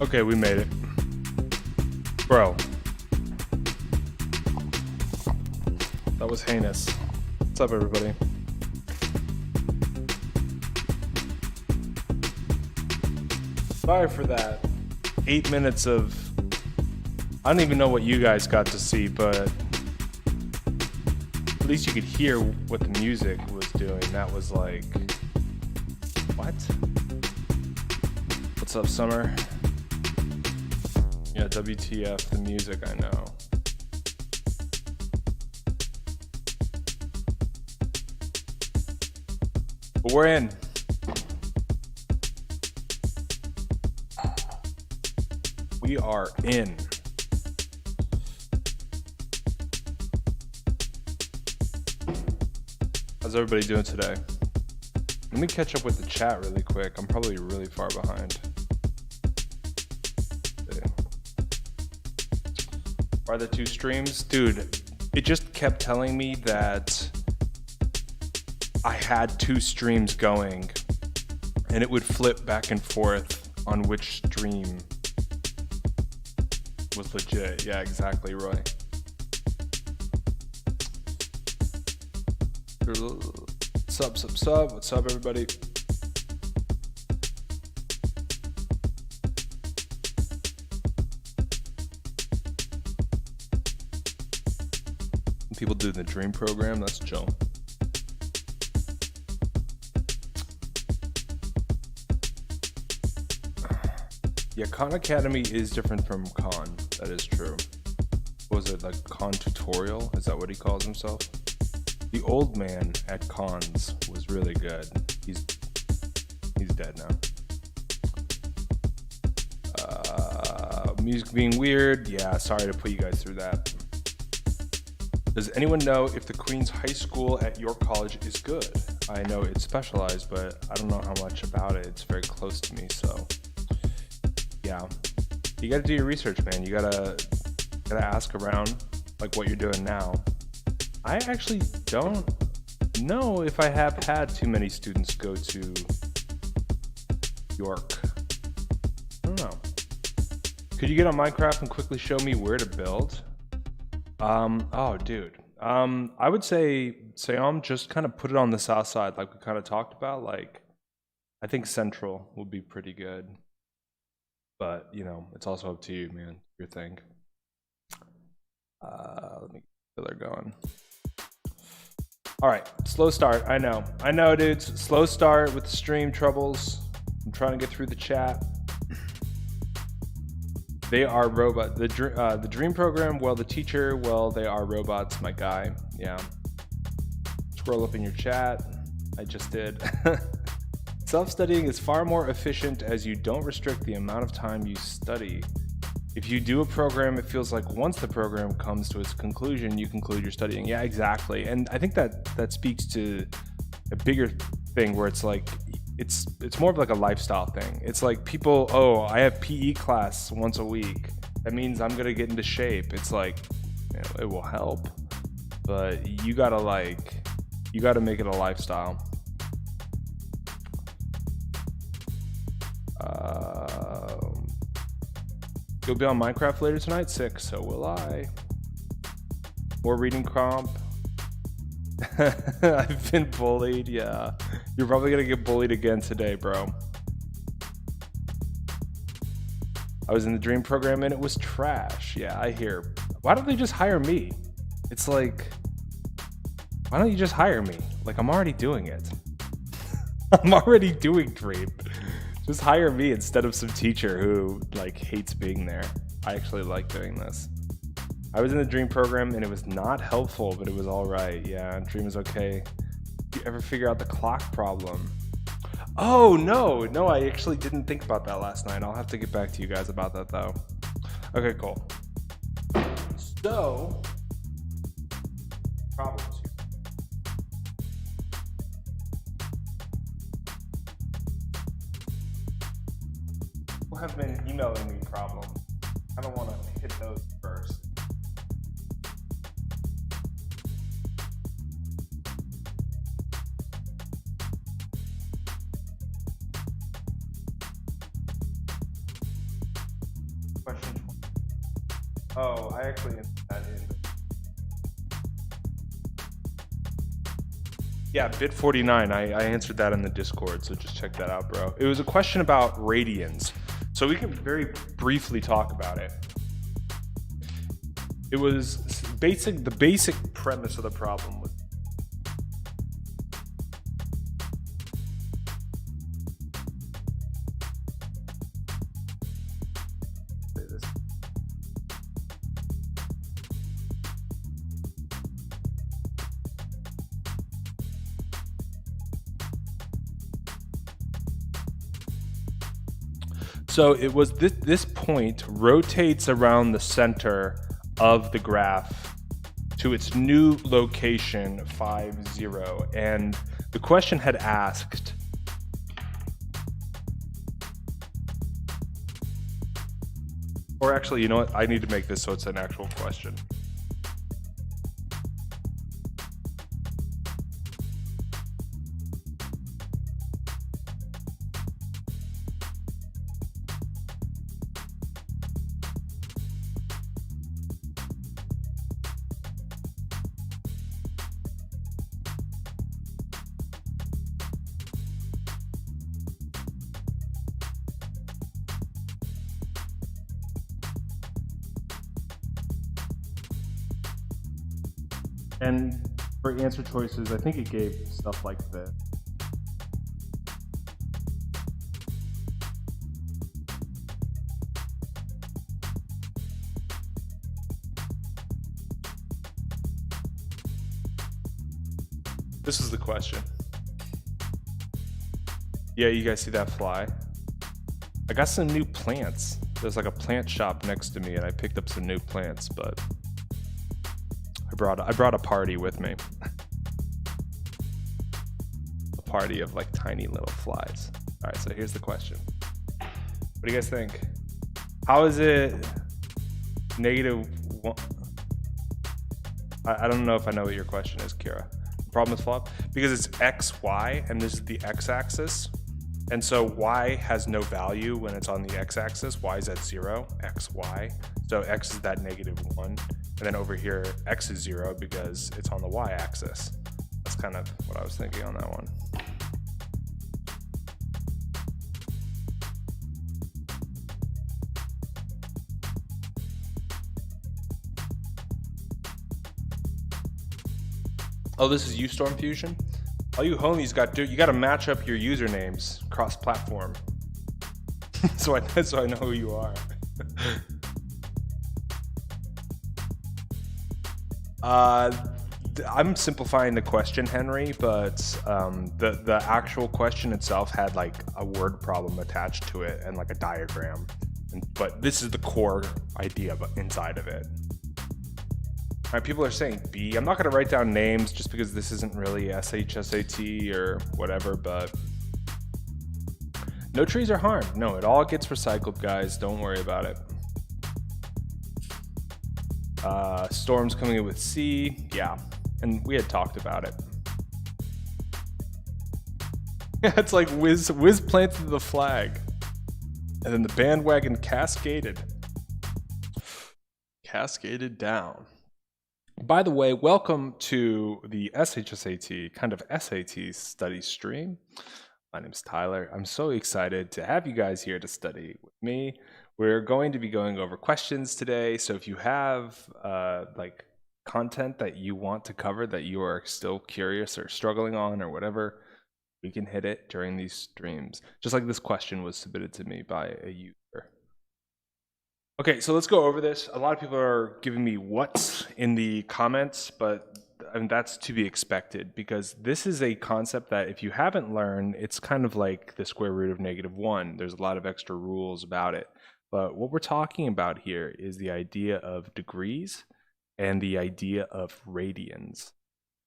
Okay, we made it. Bro. That was heinous. What's up, everybody? Sorry for that. 8 minutes of... I don't even know what you guys got to see, but... at least you could hear what the music was doing. That was like... what? What's up, Summer? Yeah, WTF, the music, I know. But we're in. We are in. How's everybody doing today? Let me catch up with the chat really quick. I'm probably really far behind. Are the two streams? Dude, it just kept telling me that I had two streams going and it would flip back and forth on which stream was legit. Yeah, exactly, Roy. Sub. What's up, everybody? People do the dream program, that's chill. Yeah, Khan Academy is different from Khan, that is true. What was it, like Khan Tutorial? Is that what he calls himself? The old man at Khan's was really good. He's dead now. Music being weird, yeah, sorry to put you guys through that. Does anyone know if the Queen's High School at York College is good? I know it's specialized, but I don't know how much about it. It's very close to me, so yeah. You gotta do your research, man. You gotta ask around, like what you're doing now. I actually don't know if I have had too many students go to York. I don't know. Could you get on Minecraft and quickly show me where to build? Oh, dude. I would say, just kind of put it on the south side, like we kind of talked about. Like, I think central would be pretty good. But, you know, it's also up to you, man. Your thing. Let me get there going. All right, slow start. I know, dudes. Slow start with the stream troubles. I'm trying to get through the chat. They are robot. The dream program. Well, the teacher. Well, they are robots. My guy. Yeah. Scroll up in your chat. I just did. Self-studying is far more efficient as you don't restrict the amount of time you study. If you do a program, it feels like once the program comes to its conclusion, you conclude your studying. Yeah, exactly. And I think that speaks to a bigger thing where it's like, it's more of like a lifestyle thing. It's like people, oh, I have PE class once a week. That means I'm gonna get into shape. It's like, you know, it will help, but you gotta make it a lifestyle. You'll be on Minecraft later tonight? Sick, so will I. More reading comp. I've been bullied, yeah. You're probably gonna get bullied again today, bro. I was in the dream program and it was trash. Yeah, I hear. Why don't they just hire me? It's like, why don't you just hire me? Like, I'm already doing it. I'm already doing dream. Just hire me instead of some teacher who like hates being there. I actually like doing this. I was in the dream program and it was not helpful, but it was all right. Yeah, dream is okay. Did you ever figure out the clock problem? Oh, no, I actually didn't think about that last night. I'll have to get back to you guys about that though. Okay, cool. So, problems here. People have been emailing me problems. I don't want to hit those first. Oh, I actually answered that in. Yeah, bit 49. I answered that in the Discord, so just check that out, bro. It was a question about radians, so we can very briefly talk about it. It was basic. The basic premise of the problem was this. So it was this point rotates around the center of the graph to its new location 5, 0, and the question had asked, or actually, you know what? I need to make this so it's an actual question. And for answer choices, I think it gave stuff like this. This is the question. Yeah, you guys see that fly? I got some new plants. There's like a plant shop next to me, and I picked up some new plants, but I brought a party with me. A party of like tiny little flies. All right, so here's the question. What do you guys think? How is it -1? I don't know if I know what your question is, Kira. The problem is flop because it's x, y, and this is the x-axis. And so y has no value when it's on the x-axis. Y is at 0, x, y. So x is that -1. And then over here, x is 0 because it's on the y-axis. That's kind of what I was thinking on that one. Oh, this is you, Storm Fusion? All you homies you got to match up your usernames cross-platform, so I know who you are. I'm simplifying the question, Henry, but the actual question itself had like a word problem attached to it and like a diagram, but this is the core idea inside of it. All right, people are saying B. I'm not going to write down names just because this isn't really SHSAT or whatever, but no trees are harmed. No, it all gets recycled, guys. Don't worry about it. Storm's coming in with C. Yeah, and we had talked about it. It's like Wiz planted the flag, and then the bandwagon cascaded down. By the way, welcome to the SHSAT, kind of SAT study stream. My name is Tyler. I'm so excited to have you guys here to study with me. We're going to be going over questions today, so if you have like content that you want to cover that you are still curious or struggling on or whatever, we can hit it during these streams. Just like this question was submitted to me by a user. Okay, so let's go over this. A lot of people are giving me what's in the comments, but that's to be expected because this is a concept that if you haven't learned, it's kind of like the square root of -1. There's a lot of extra rules about it. But what we're talking about here is the idea of degrees and the idea of radians.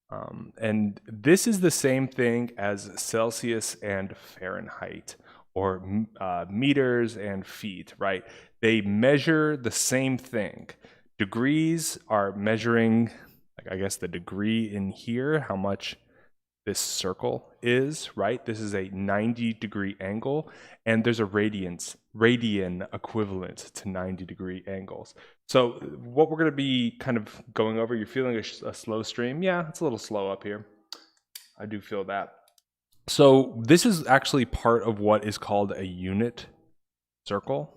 And this is the same thing as Celsius and Fahrenheit, or meters and feet, right? They measure the same thing. Degrees are measuring, like, I guess, the degree in here, how much this circle is, right? This is a 90-degree angle, and there's a radian equivalent to 90-degree angles. So what we're going to be kind of going over, you're feeling a slow stream? Yeah, it's a little slow up here. I do feel that. So this is actually part of what is called a unit circle.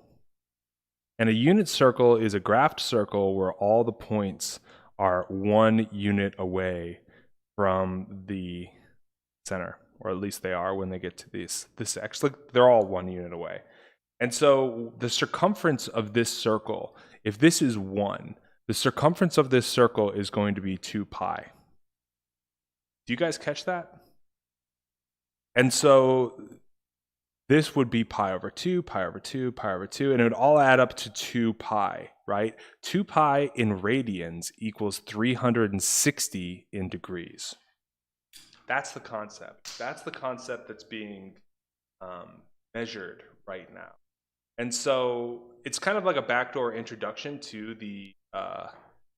And a unit circle is a graphed circle where all the points are 1 unit away from the center, or at least they are when they get to this actually, they're all 1 unit away. And so the circumference of this circle, if this is 1, the circumference of this circle is going to be 2 pi. Do you guys catch that? And so this would be pi over 2, pi over 2, pi over 2, and it would all add up to 2 pi, right? 2 pi in radians equals 360 in degrees. That's the concept. That's the concept that's being measured right now. And so it's kind of like a backdoor introduction to the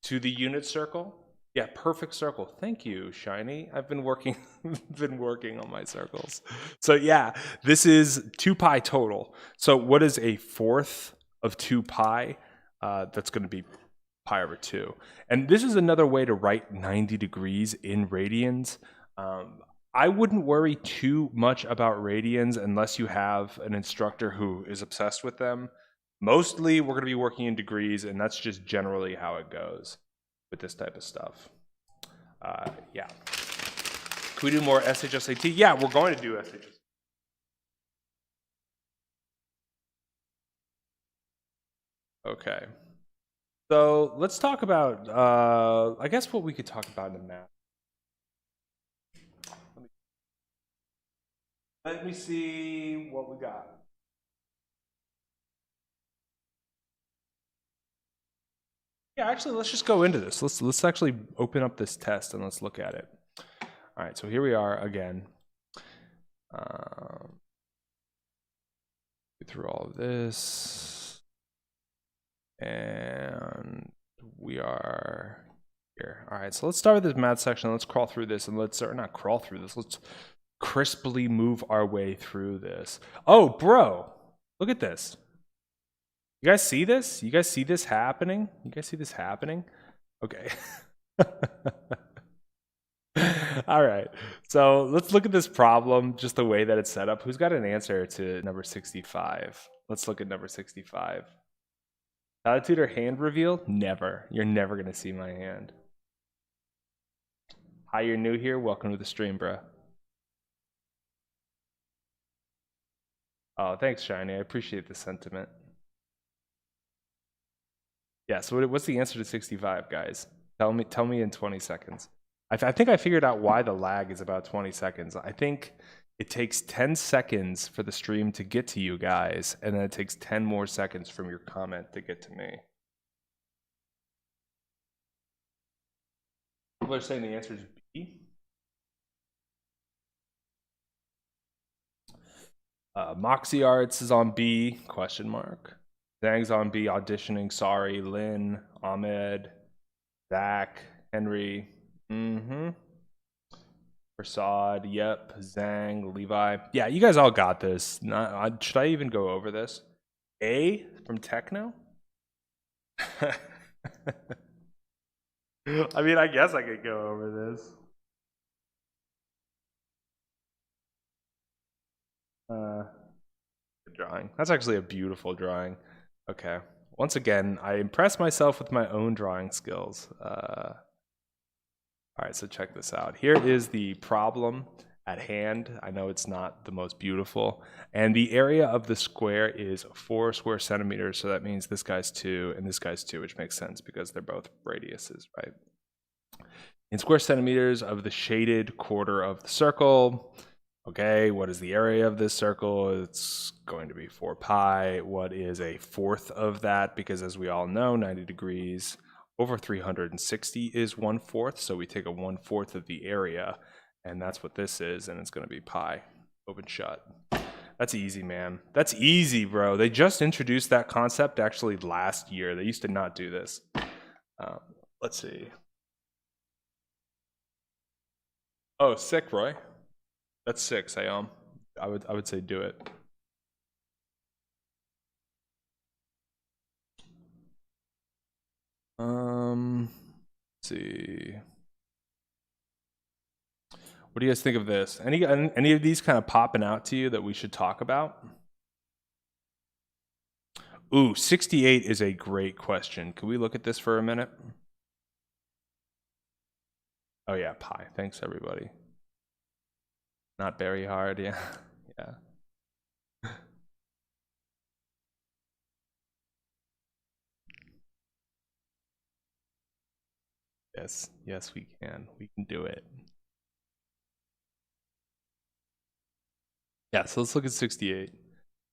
unit circle. Yeah, perfect circle. Thank you, Shiny. I've been working on my circles. So yeah, this is 2 pi total. So what is a fourth of 2 pi? That's going to be pi over 2. And this is another way to write 90 degrees in radians. I wouldn't worry too much about radians unless you have an instructor who is obsessed with them. Mostly we're going to be working in degrees, and that's just generally how it goes with this type of stuff. Yeah. Can we do more SHSAT? Yeah, we're going to do SHSAT. Okay. So let's talk about, I guess what we could talk about in math. Let me see what we got. Yeah, actually, let's just go into this. Let's actually open up this test and let's look at it. All right, so here we are again. Through all of this, and we are here. All right, so let's start with this math section. Let's crawl through this, and let's not crawl through this. Let's crisply move our way through this. Oh, bro, look at this. You guys see this? You guys see this happening? You guys see this happening? Okay. All right. So let's look at this problem, just the way that it's set up. Who's got an answer to number 65? Let's look at number 65. How to tutor hand reveal? Never. You're never going to see my hand. Hi, you're new here. Welcome to the stream, bro. Oh, thanks, Shiny. I appreciate the sentiment. Yeah, so what's the answer to 65, guys? Tell me in 20 seconds. I think I figured out why the lag is about 20 seconds. I think it takes 10 seconds for the stream to get to you guys, and then it takes 10 more seconds from your comment to get to me. People are saying the answer is B. Moxie Arts is on B, question mark. Zhang's on B, auditioning, sorry. Lynn, Ahmed, Zach, Henry, Prasad, yep, Zhang, Levi. Yeah, you guys all got this. Should I even go over this? A from Techno? I mean, I guess I could go over this. Drawing. That's actually a beautiful drawing. Okay. Once again, I impress myself with my own drawing skills. All right, so check this out. Here is the problem at hand. I know it's not the most beautiful. And the area of the square is 4 square centimeters. So that means this guy's 2 and this guy's 2, which makes sense because they're both radiuses, right? In square centimeters of the shaded quarter of the circle. Okay, what is the area of this circle? It's going to be 4 pi. What is a fourth of that? Because as we all know, 90 degrees over 360 is 1/4. So we take a 1/4 of the area, and that's what this is, and it's going to be pi. Open shut. That's easy, man. That's easy, bro. They just introduced that concept actually last year. They used to not do this. Let's see. Oh, sick, Roy. That's 6. I would say do it. Let's see. What do you guys think of this? Any of these kind of popping out to you that we should talk about? Ooh, 68 is a great question. Can we look at this for a minute? Oh yeah, pi. Thanks everybody. Not very hard, yeah. Yeah. Yes, we can. We can do it. Yeah, so let's look at 68.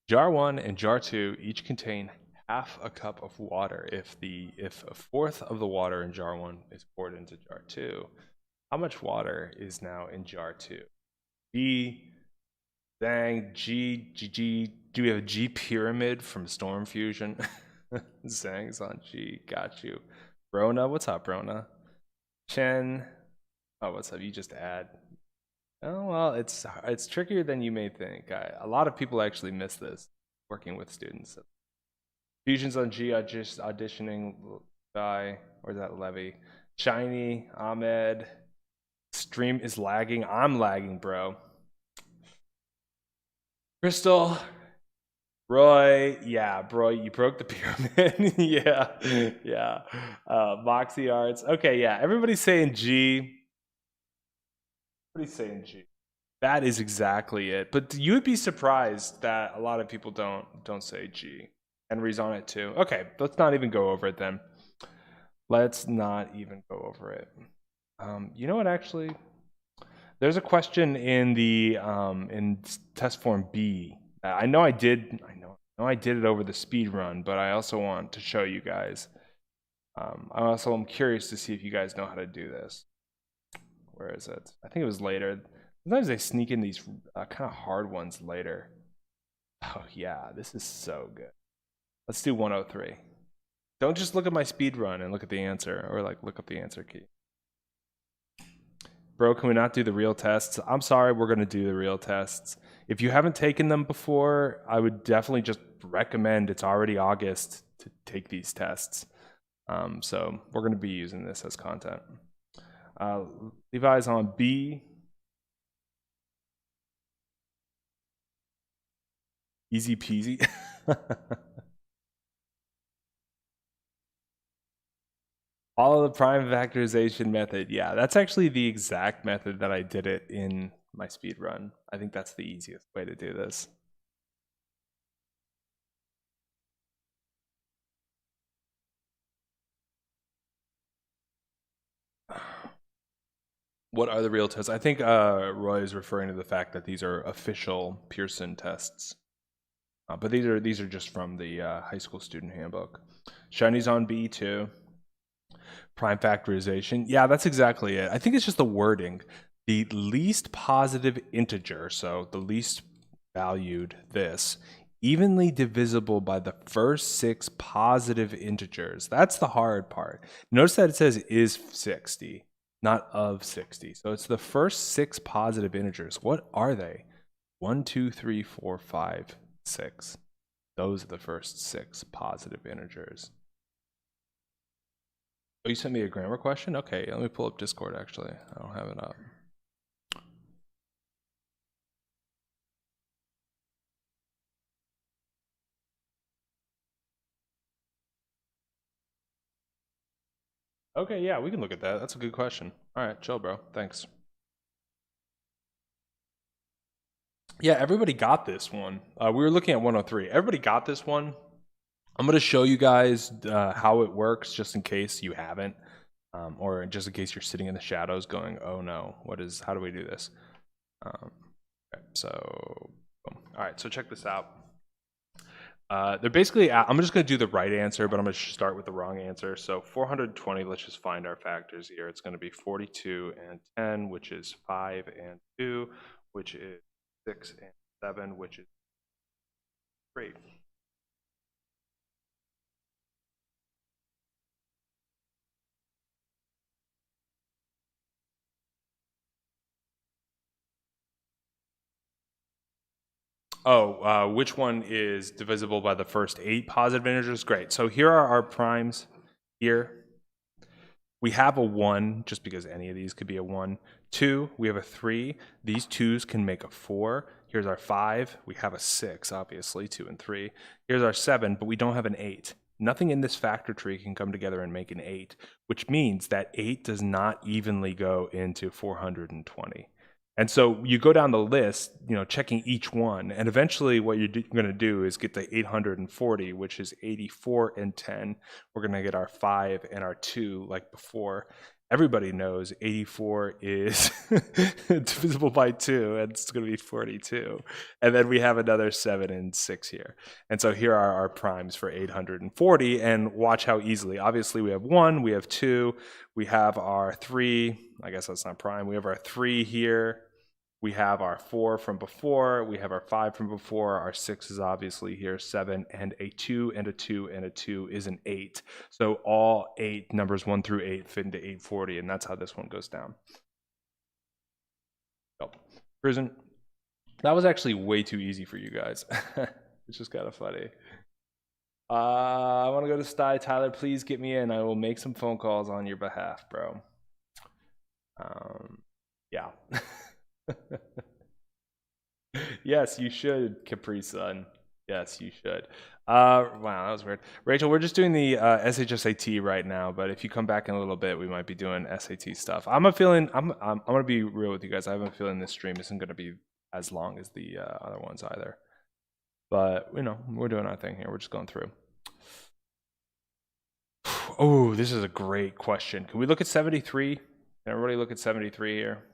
Jar 1 and jar 2 each contain half a cup of water. If a fourth of the water in jar 1 is poured into jar 2, how much water is now in jar 2? B, Zhang, G. Do we have a G pyramid from Storm Fusion? Zhang's on G. Got you. Brona, what's up, Brona? Chen, oh, what's up? You just add. Oh well, it's trickier than you may think. A lot of people actually miss this working with students. Fusion's on G. Just auditioning guy, or is that Levy? Shiny, Ahmed. Stream is lagging. I'm lagging, bro. Crystal, Roy, yeah, bro, you broke the pyramid. yeah. Moxie Arts. Okay, yeah. Everybody's saying G. Everybody's saying G. That is exactly it. But you would be surprised that a lot of people don't say G. Henry's on it too. Okay, let's not even go over it then. Let's not even go over it. You know what? Actually, there's a question in the in test form B. I know I did. I know I did it over the speed run, but I also want to show you guys. I also am curious to see if you guys know how to do this. Where is it? I think it was later. Sometimes they sneak in these kind of hard ones later. Oh yeah, this is so good. Let's do 103. Don't just look at my speed run and look at the answer, or like look up the answer key. Bro, can we not do the real tests? I'm sorry, we're going to do the real tests. If you haven't taken them before, I would definitely just recommend, it's already August, to take these tests. So we're going to be using this as content. Levi's on B. Easy peasy. Follow the prime factorization method. Yeah, that's actually the exact method that I did it in my speed run. I think that's the easiest way to do this. What are the real tests? I think Roy is referring to the fact that these are official Pearson tests. But these are just from the high school student handbook. Shiny's on B too. Prime factorization. Yeah, that's exactly it. I think it's just the wording. The least positive integer, so the least valued this, evenly divisible by the first 6 positive integers. That's the hard part. Notice that it says is 60, not of 60. So it's the first 6 positive integers. What are they? 1, 2, 3, 4, 5, 6. Those are the first 6 positive integers. Oh, you sent me a grammar question? Okay, let me pull up Discord actually. I don't have it up. Okay, yeah, we can look at that. That's a good question. All right, chill, bro. Thanks. Yeah, everybody got this one. We were looking at 103. Everybody got this one. I'm going to show you guys how it works just in case you haven't, or just in case you're sitting in the shadows going, oh no, how do we do this? Okay, so, boom. All right, so check this out. They're basically, I'm just going to do the right answer, but I'm going to start with the wrong answer. So 420, let's just find our factors here. It's going to be 42 and 10, which is 5 and 2, which is 6 and 7, which is 3. Which one is divisible by the first 8 positive integers? Great. So here are our primes here. We have a 1, just because any of these could be a 1. 2, we have a 3. These 2's can make a 4. Here's our 5. We have a 6, obviously, 2 and 3. Here's our 7, but we don't have an 8. Nothing in this factor tree can come together and make an 8, which means that 8 does not evenly go into 420. And so you go down the list, checking each one, and eventually what you're going to do is get to 840, which is 84 and 10. We're going to get our 5 and our 2 like before. Everybody knows 84 is divisible by 2, and it's going to be 42. And then we have another 7 and 6 here. And so here are our primes for 840, and watch how easily. Obviously, we have 1, we have 2, we have our 3. I guess that's not prime. We have our 3 here. We have our 4 from before, we have our 5 from before, our 6 is obviously here, 7, and a 2, and a 2, and a 2 is an 8. So all 8, numbers 1 through 8, fit into 840, and that's how this one goes down. So, Prison, that was actually way too easy for you guys. It's just kind of funny. I want to go to Sty. Tyler, please get me in. I will make some phone calls on your behalf, bro. Yeah. Yes, you should, Capri Sun. Yes, you should. Wow, that was weird. Rachel, we're just doing the SHSAT right now, but if you come back in a little bit, we might be doing SAT stuff. I'm gonna be real with you guys. I have a feeling this stream isn't gonna be as long as the other ones either. But we're doing our thing here. We're just going through. Oh, this is a great question. Can we look at 73? Can everybody look at 73 here?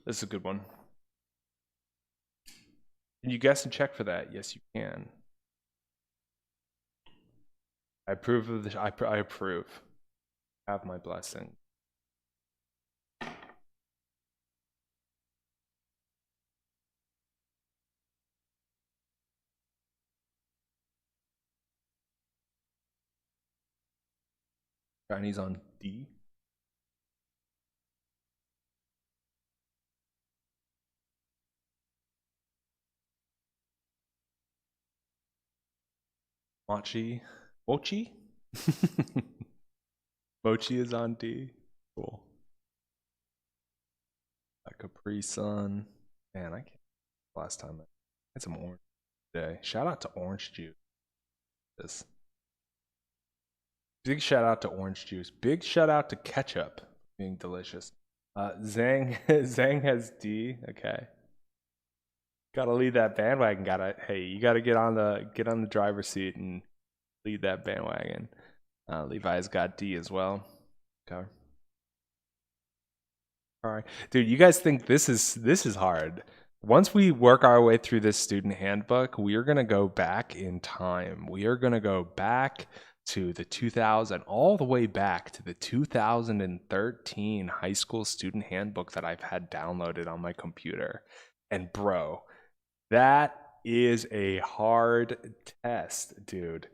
This is a good one. Can you guess and check for that? Yes, you can. I approve of this. I approve. Have my blessing. Chinese on D. Mochi? Mochi is on D. Cool. A Capri Sun. Man, I can't. Last time I had some orange today. Shout out to orange juice. This. Big shout out to orange juice. Big shout out to ketchup being delicious. Zhang has D. Okay. Gotta lead that bandwagon. Hey, you gotta get on the driver's seat and lead that bandwagon. Levi's got D as well. Okay. All right, dude. You guys think this is hard? Once we work our way through this student handbook, we are gonna go back in time. We are gonna go back to the 2000, all the way back to the 2013 high school student handbook that I've had downloaded on my computer. And bro, that is a hard test, dude.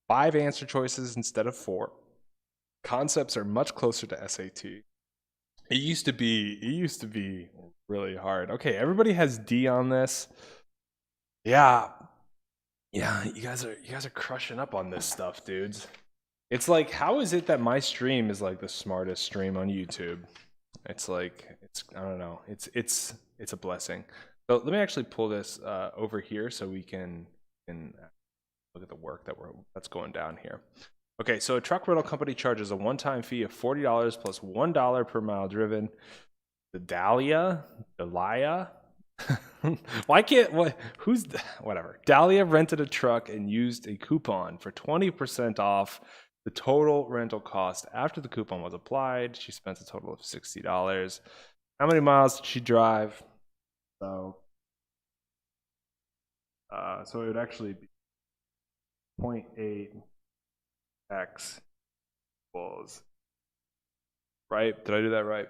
5 answer choices instead of 4. Concepts are much closer to SAT. It used to be really hard. Okay, everybody has D on this. Yeah, you guys are crushing up on this stuff, dudes. It's like, how is it that my stream is like the smartest stream on YouTube? It's like, I don't know. It's a blessing. So let me actually pull this over here so we can look at the work that's going down here. Okay, so a truck rental company charges a one-time fee of $40 plus $1 per mile driven. The Dahlia? Why can't whatever. Dahlia rented a truck and used a coupon for 20% off the total rental cost. After the coupon was applied, she spent a total of $60. How many miles did she drive? So it would actually be 0.8 x equals, right? Did I do that right?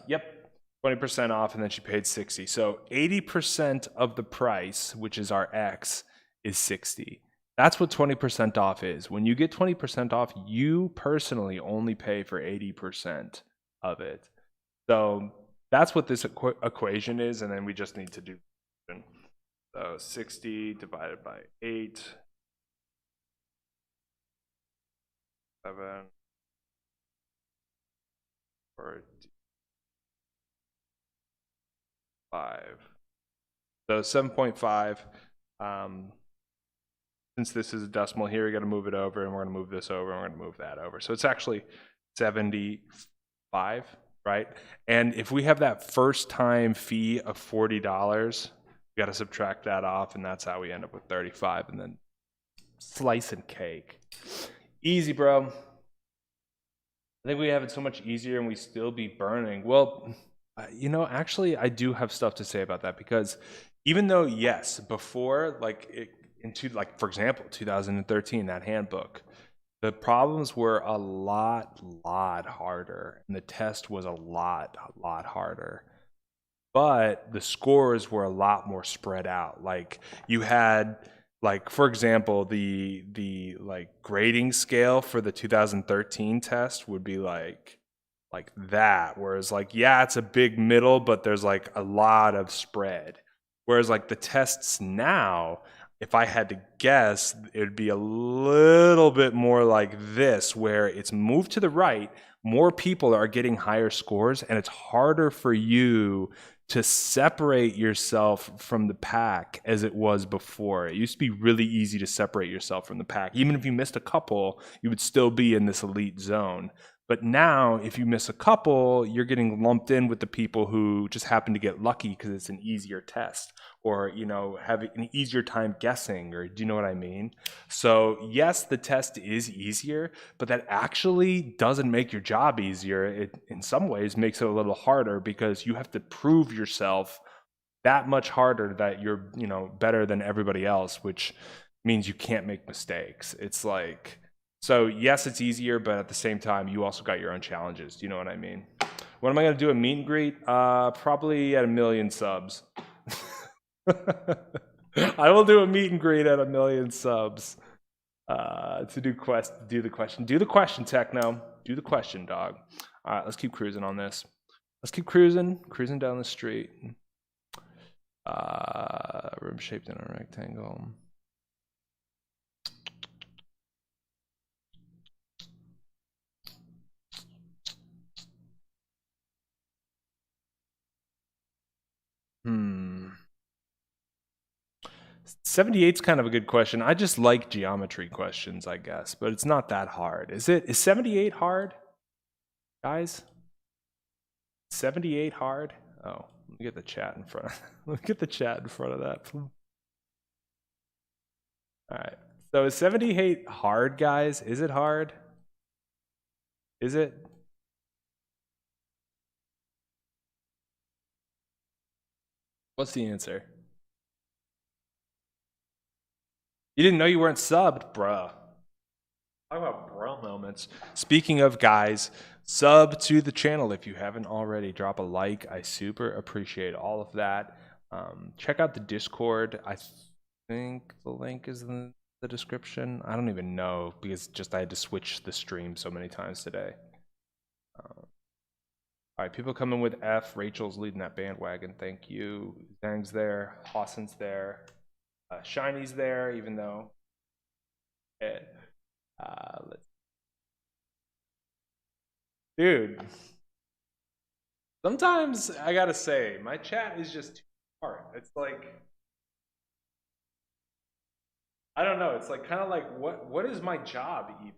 Yep. 20% off, and then she paid 60. So 80% of the price, which is our X, is 60. That's what 20% off is. When you get 20% off, you personally only pay for 80% of it. So that's what this equation is, and then we just need to do. So 60 divided by 8, 7, 4, 5. So 7.5. Since this is a decimal here, we got to move it over, and we're going to move this over, and we're going to move that over. So it's actually 75, right? And if we have that first time fee of $40, we got to subtract that off, and that's how we end up with 35, and then slice and cake. Easy, bro. I think we have it so much easier, and we still be burning. Well, you know, actually, I do have stuff to say about that, because even though, yes, before, like, like, for example, 2013, that handbook, the problems were a lot harder, and the test was a lot harder. But the scores were a lot more spread out. Like, you had, like, for example, the like grading scale for the 2013 test would be like that, whereas, like, yeah, it's a big middle, but there's like a lot of spread. Whereas, like, the tests now, if I had to guess, it would be a little bit more like this, where it's moved to the right, more people are getting higher scores, and it's harder for you to separate yourself from the pack as it was before. It used to be really easy to separate yourself from the pack. Even if you missed a couple, you would still be in this elite zone. But now, if you miss a couple, you're getting lumped in with the people who just happen to get lucky because it's an easier test, or, you know, have an easier time guessing, or do you know what I mean? So yes, the test is easier, but that actually doesn't make your job easier. It, in some ways, makes it a little harder, because you have to prove yourself that much harder that you're, you know, better than everybody else, which means you can't make mistakes. It's like, so yes, it's easier, but at the same time, you also got your own challenges. Do you know what I mean? When am I going to do a meet and greet? Probably at 1 million subs. I will do a meet and greet at 1 million subs. To do the question. Do the question, Techno. Do the question, dog. All right, let's keep cruising on this. Let's keep cruising down the street. Room shaped in a rectangle. Hmm. 78's kind of a good question. I just like geometry questions, I guess, but it's not that hard. Is 78 hard, guys? 78 hard? Oh, let me get the chat in front. Let me get the chat in front of that. All right. So is 78 hard, guys? Is it hard? Is it? What's the answer? You didn't know you weren't subbed, bruh. Talk about bro moments. Speaking of, guys, sub to the channel if you haven't already. Drop a like. I super appreciate all of that. Check out the Discord. I think the link is in the description. I don't even know, because just I had to switch the stream so many times today. All right, people coming with F. Rachel's leading that bandwagon. Thank you. Zhang's there. Hassan's there. Shiny's there, even though. Dude, sometimes I gotta say, my chat is just too hard. It's like, I don't know. It's like kind of like, what is my job even?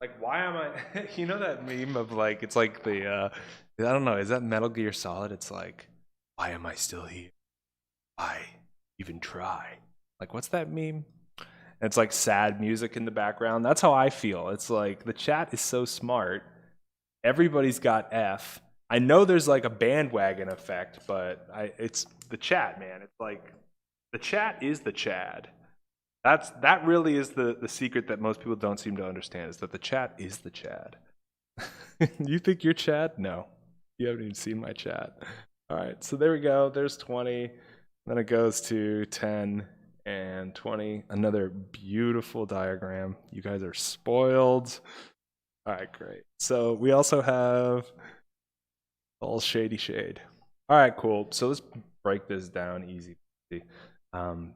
Like, why am I? You know that meme of, like, it's like the I don't know. Is that Metal Gear Solid? It's like, why am I still here? Why even try? Like, what's that meme? And it's like sad music in the background. That's how I feel. It's like the chat is so smart. Everybody's got F. I know there's like a bandwagon effect, but it's the chat, man. It's like the chat is the Chad. That really is the secret that most people don't seem to understand, is that the chat is the Chad. You think you're Chad? No. You haven't even seen my chat. All right, so there we go. There's 20. Then it goes to 10 and 20. Another beautiful diagram. You guys are spoiled. All right, great. So we also have all shady shade. All right, cool. So let's break this down easy.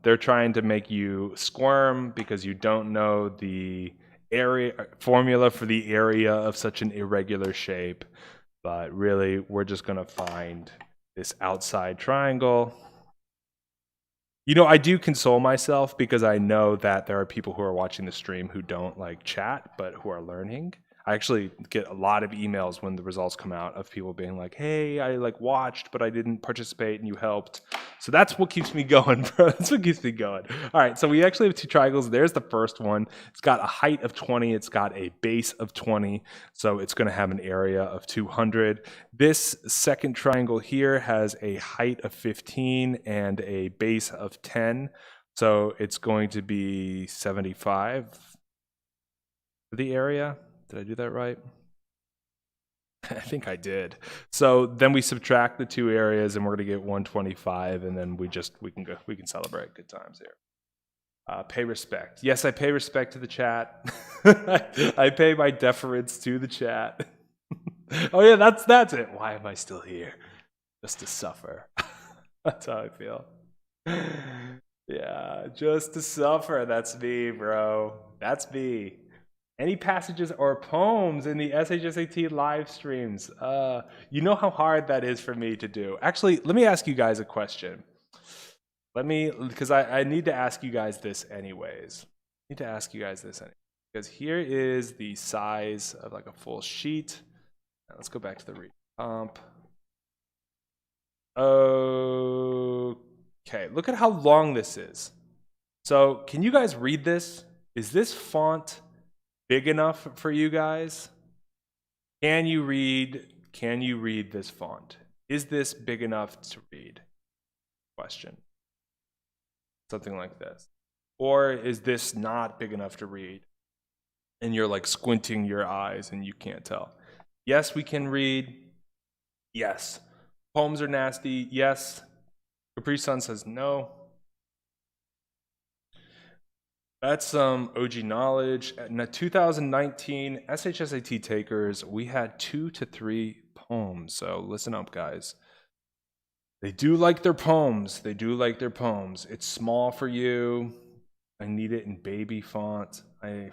They're trying to make you squirm because you don't know the area formula for the area of such an irregular shape. But really, we're just going to find this outside triangle. You know, I do console myself because I know that there are people who are watching the stream who don't like chat, but who are learning. I actually get a lot of emails when the results come out of people being like, hey, I like watched, but I didn't participate and you helped. So that's what keeps me going, bro. That's what keeps me going. All right, so we actually have two triangles. There's the first one. It's got a height of 20. It's got a base of 20. So it's going to have an area of 200. This second triangle here has a height of 15 and a base of 10. So it's going to be 75 for the area. Did I do that right? I think I did. So then we subtract the two areas and we're going to get 125, and then we can celebrate good times here. Pay respect. Yes, I pay respect to the chat. I pay my deference to the chat. Oh yeah, that's it. Why am I still here? Just to suffer. That's how I feel. Yeah, just to suffer. That's me, bro. That's me. Any passages or poems in the SHSAT live streams? You know how hard that is for me to do. Actually, let me ask you guys a question. Because I need to ask you guys this anyways. Because here is the size of like a full sheet. Now let's go back to the read comp. Okay, look at how long this is. So can you guys read this? Is this font big enough for you guys? Can you read this font? Is this big enough to read? Question. Something like this. Or is this not big enough to read? And you're like squinting your eyes and you can't tell. Yes, we can read. Yes. Poems are nasty. Yes. Capri Sun says no. That's some OG knowledge. In the 2019 SHSAT takers, we had 2 to 3 poems. So listen up, guys. They do like their poems. It's small for you. I need it in baby font. I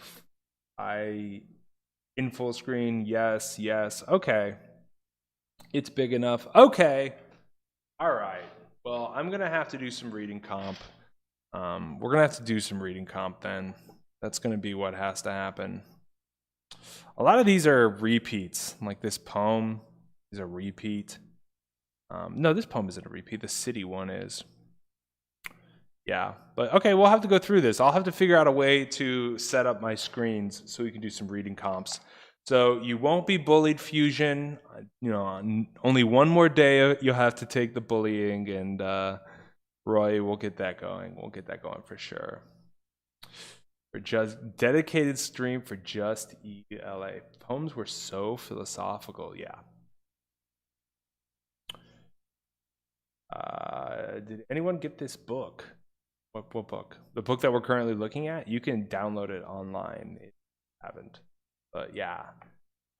in full screen. Yes. Okay. It's big enough. Okay. All right. Well, I'm gonna have to do some reading comp. We're gonna have to do some reading comp then. That's gonna be what has to happen. A lot of these are repeats, like this poem is a repeat. No, this poem isn't a repeat. The city one is. Yeah, but okay, we'll have to go through this. I'll have to figure out a way to set up my screens so we can do some reading comps. So you won't be bullied, Fusion. You know, only one more day you'll have to take the bullying, and Roy, we'll get that going. We'll get that going for sure. For just dedicated stream for just ELA. Poems were so philosophical, yeah. Did anyone get this book? What book? The book that we're currently looking at? You can download it online if you haven't. But yeah.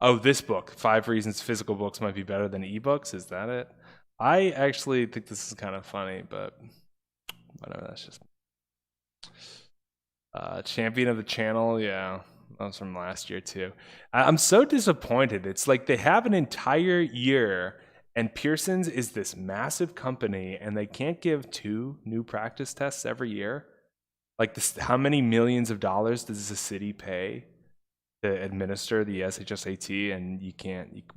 Oh, this book, 5 Reasons Physical Books Might Be Better Than Ebooks. Is that it? I actually think this is kind of funny, but whatever, that's just Champion of the Channel, yeah. That was from last year too. I'm so disappointed. It's like they have an entire year and Pearson's is this massive company and they can't give 2 new practice tests every year. Like this, how many millions of dollars does the city pay to administer the SHSAT, and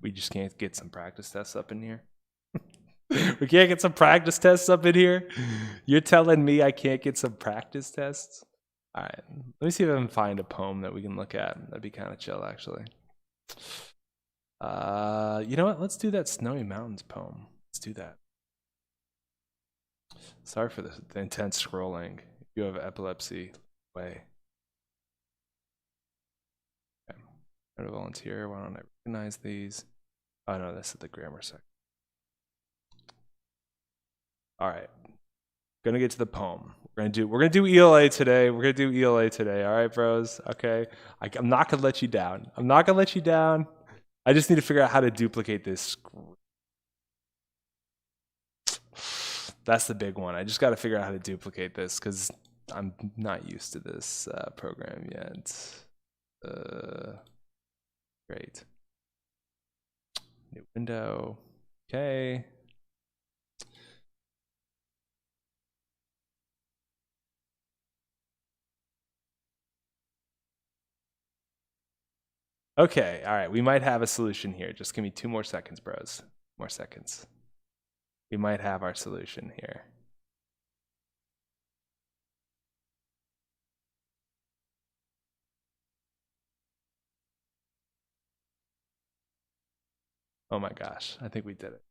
we just can't get some practice tests up in here? We can't get some practice tests up in here? You're telling me I can't get some practice tests? All right, let me see if I can find a poem that we can look at. That'd be kind of chill, actually. You know what? Let's do that Snowy Mountains poem. Let's do that. Sorry for the intense scrolling. If you have epilepsy, way. Okay. I'm gonna volunteer. Why don't I recognize these? Oh no, this is the grammar section. All right. Gonna get to the poem. We're gonna do ELA today. All right, bros. Okay. I'm not gonna let you down. I just need to figure out how to duplicate this screen. That's the big one. I just got to figure out how to duplicate this because I'm not used to this program yet. Great. New window. Okay. Okay, all right. We might have a solution here. Just give me 2 more seconds, bros. More seconds. We might have our solution here. Oh my gosh, I think we did it.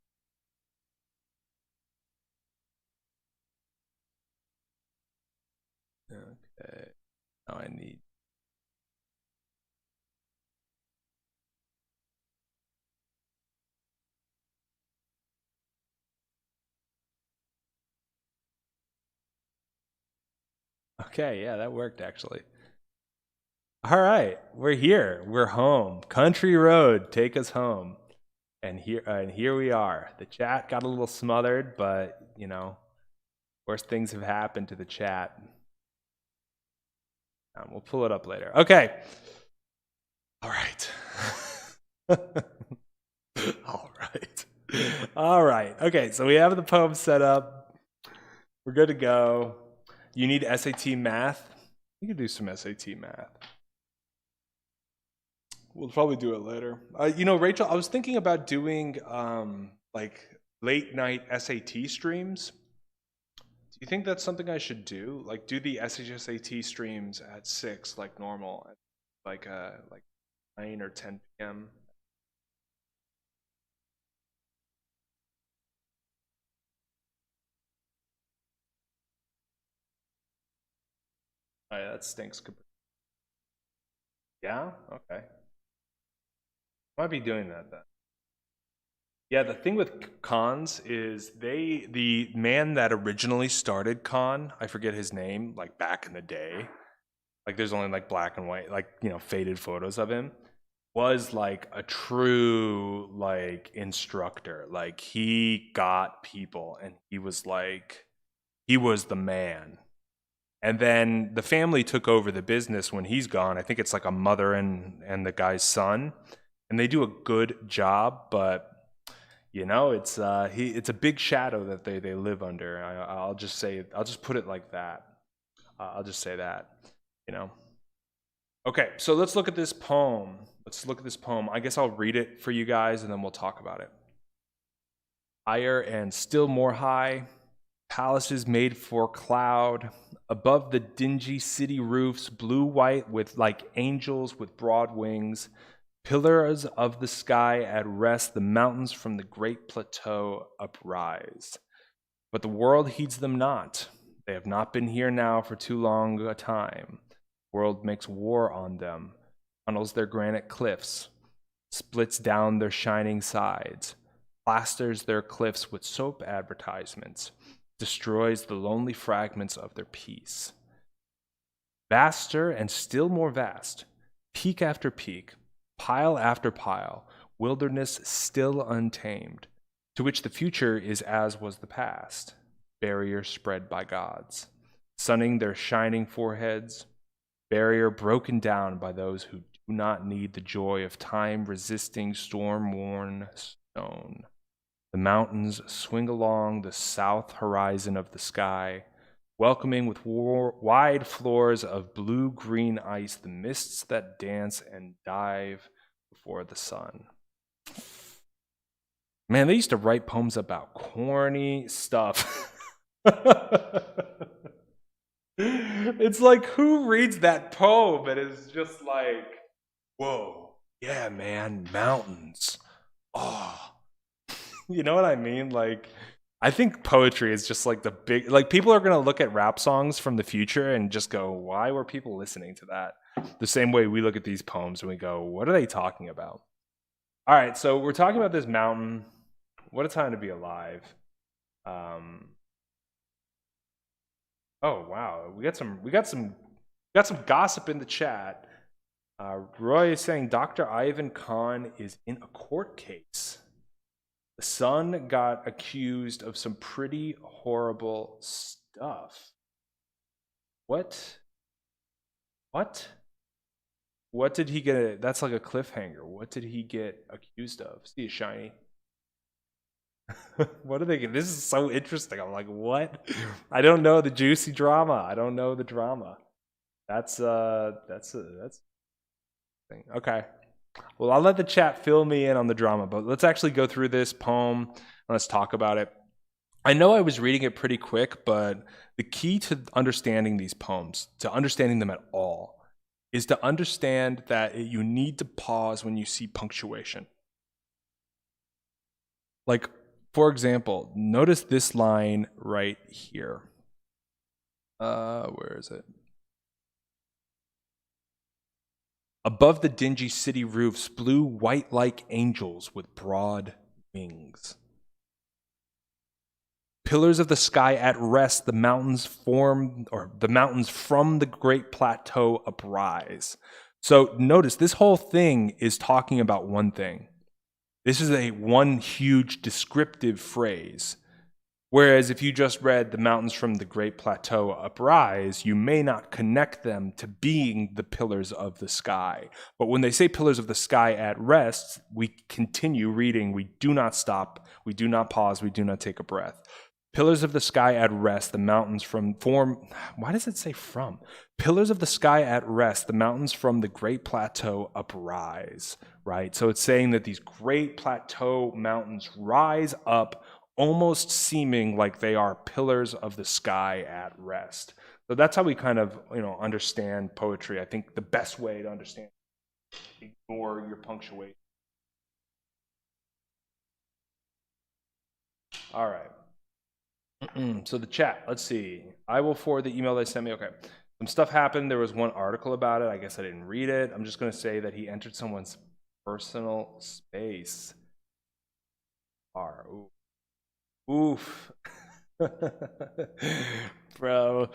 Okay, now I need. Okay, yeah, that worked actually. All right, we're here. We're home. Country road, take us home. And here we are. The chat got a little smothered, but you know, worse things have happened to the chat. We'll pull it up later. Okay. All right. All right. All right. Okay, so we have the poem set up. We're good to go. You need SAT math. You can do some SAT math. We'll probably do it later. You know, Rachel, I was thinking about doing like late night SAT streams. Do you think that's something I should do? Like do the SHSAT streams at 6 like normal, like 9 or 10 p.m. Oh, yeah, that stinks. Yeah? Okay. Might be doing that then. Yeah, the thing with cons is the man that originally started con, I forget his name, like back in the day, like there's only like black and white, like, you know, faded photos of him, was like a true like instructor. Like he got people and he was the man. And then the family took over the business when he's gone. I think it's like a mother and the guy's son, and they do a good job, but you know, it's a big shadow that they live under. I'll just put it like that. I'll just say that, you know. Okay, so let's look at this poem. I guess I'll read it for you guys and then we'll talk about it. Higher and still more high, palaces made for cloud, above the dingy city roofs, blue white with like angels with broad wings, pillars of the sky at rest, the mountains from the great plateau uprise. But the world heeds them not. They have not been here now for too long a time. The world makes war on them, tunnels their granite cliffs, splits down their shining sides, plasters their cliffs with soap advertisements, destroys the lonely fragments of their peace. Vaster and still more vast, peak after peak, pile after pile, wilderness still untamed, to which the future is as was the past, barrier spread by gods, sunning their shining foreheads, barrier broken down by those who do not need the joy of time-resisting, storm-worn stone. The mountains swing along the south horizon of the sky, welcoming with wide floors of blue-green ice the mists that dance and dive before the sun. Man, they used to write poems about corny stuff. It's like, who reads that poem and is just like, whoa, yeah, man, mountains. Oh, you know what I mean? Like, I think poetry is just like the big, like people are going to look at rap songs from the future and just go, why were people listening to that? The same way we look at these poems and we go, what are they talking about? All right, so we're talking about this mountain. What a time to be alive. Oh wow, we got some gossip in the chat. Roy is saying Dr. Ivan Khan is in a court case. The son got accused of some pretty horrible stuff. What? What did he get? That's like a cliffhanger. What did he get accused of? See it shiny. What are they? This is so interesting. I'm like, what? I don't know the juicy drama. I don't know the drama. That's thing. Okay. Well, I'll let the chat fill me in on the drama, but let's actually go through this poem and let's talk about it. I know I was reading it pretty quick, but the key to understanding these poems, to understanding them at all, is to understand that you need to pause when you see punctuation. Like, for example, notice this line right here. Where is it? Above the dingy city roofs, blue white like angels with broad wings. Pillars of the sky at rest, the mountains from the great plateau uprise. So notice this whole thing is talking about one thing. This is one huge descriptive phrase. Whereas if you just read the mountains from the great plateau uprise, you may not connect them to being the pillars of the sky. But when they say pillars of the sky at rest, we continue reading. We do not stop. We do not pause. We do not take a breath. Pillars of the sky at rest, the mountains why does it say from? Pillars of the sky at rest, the mountains from the great plateau uprise, right? So it's saying that these great plateau mountains rise up, almost seeming like they are pillars of the sky at rest. So that's how we kind of, understand poetry. I think the best way to understand, ignore your punctuation. All right. So the chat, let's see. I will forward the email they sent me. Okay. Some stuff happened. There was one article about it. I guess I didn't read it. I'm just going to say that he entered someone's personal space. Oof. Bro,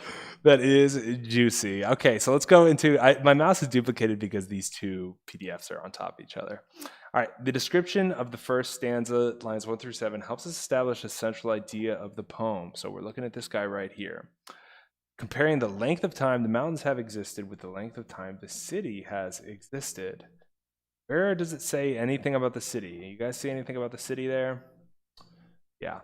that is juicy. Okay, so let's go into, my mouse is duplicated because these two PDFs are on top of each other. All right, the description of the first stanza, lines 1 through 7, helps us establish a central idea of the poem. So we're looking at this guy right here. Comparing the length of time the mountains have existed with the length of time the city has existed. Where does it say anything about the city? You guys see anything about the city there? Yeah,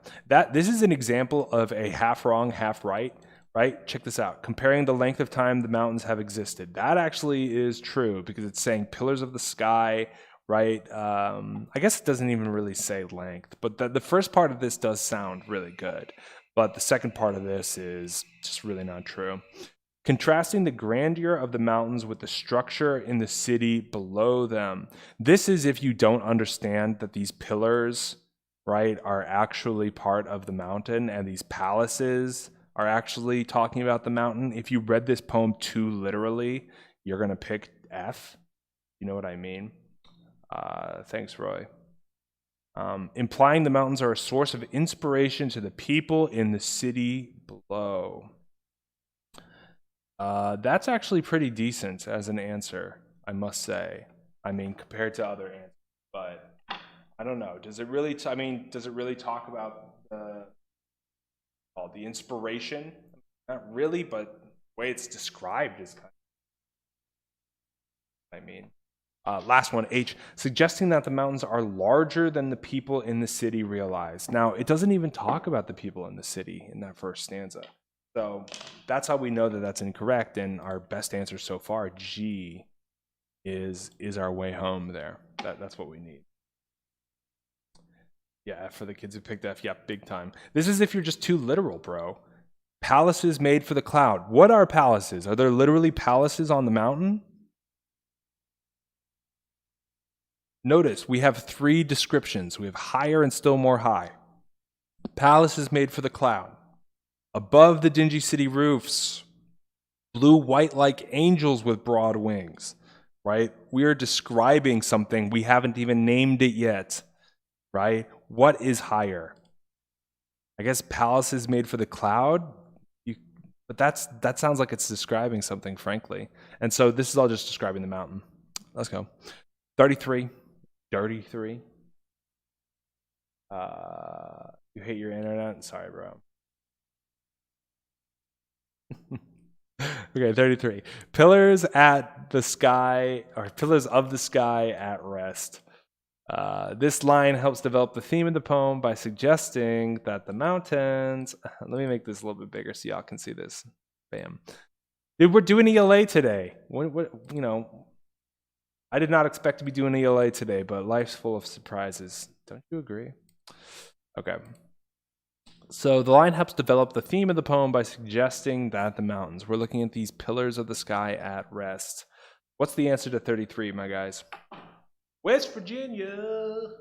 this is an example of a half wrong, half right, right? Check this out. Comparing the length of time the mountains have existed. That actually is true because it's saying pillars of the sky, right? I guess it doesn't even really say length, but the first part of this does sound really good. But the second part of this is just really not true. Contrasting the grandeur of the mountains with the structure in the city below them. This is if you don't understand that these pillars, right, are actually part of the mountain, and these palaces are actually talking about the mountain. If you read this poem too literally, you're going to pick F. You know what I mean? Thanks, Roy. Implying the mountains are a source of inspiration to the people in the city below. That's actually pretty decent as an answer, I must say. I mean, compared to other answers, but I don't know. Does it really? Does it really talk about the inspiration? Not really, but the way it's described is kind of. Last one, H, suggesting that the mountains are larger than the people in the city realize. Now, it doesn't even talk about the people in the city in that first stanza. So that's how we know that that's incorrect, and our best answer so far, G, is our way home there. That's what we need. Yeah, for the kids who picked F, yeah, big time. This is if you're just too literal, bro. Palaces made for the cloud. What are palaces? Are there literally palaces on the mountain? Notice we have 3 descriptions. We have higher and still more high. Palaces made for the cloud. Above the dingy city roofs, blue white like angels with broad wings, right? We are describing something. We haven't even named it yet, right? What is higher? I guess palaces made for the cloud, but that sounds like it's describing something, frankly. And so this is all just describing the mountain. Let's go. 33. You hate your internet? Sorry, bro. Okay, 33. Pillars at the sky, or pillars of the sky at rest. This line helps develop the theme of the poem by suggesting that the mountains. Let me make this a little bit bigger so y'all can see this. Bam. Dude, we're doing ELA today. What, you know, I did not expect to be doing ELA today, but life's full of surprises. Don't you agree? Okay. So the line helps develop the theme of the poem by suggesting that the mountains. We're looking at these pillars of the sky at rest. What's the answer to 33, my guys? West Virginia,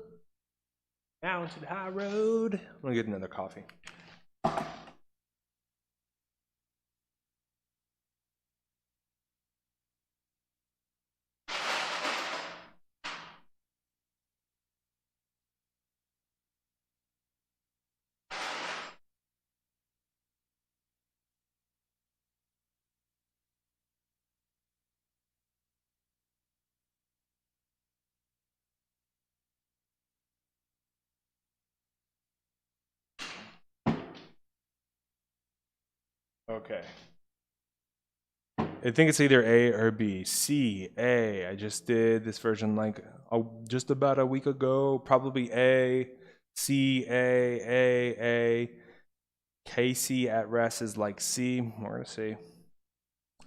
Mountain High Road. I'm gonna get another coffee. Okay. I think it's either A or B. C, A. I just did this version like just about a week ago. Probably A. C, A. KC at rest is like C. We're going to see.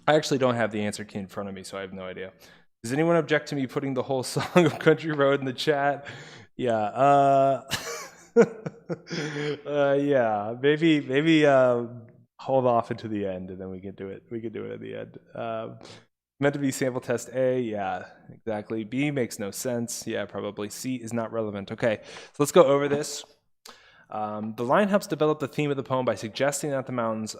I actually don't have the answer key in front of me, so I have no idea. Does anyone object to me putting the whole song of Country Road in the chat? Yeah. Yeah. Maybe hold off until the end, and then we can do it. We can do it at the end. Meant to be sample test A. Yeah, exactly. B makes no sense. Yeah, probably. C is not relevant. Okay, so let's go over this. The line helps develop the theme of the poem by suggesting that the mountains,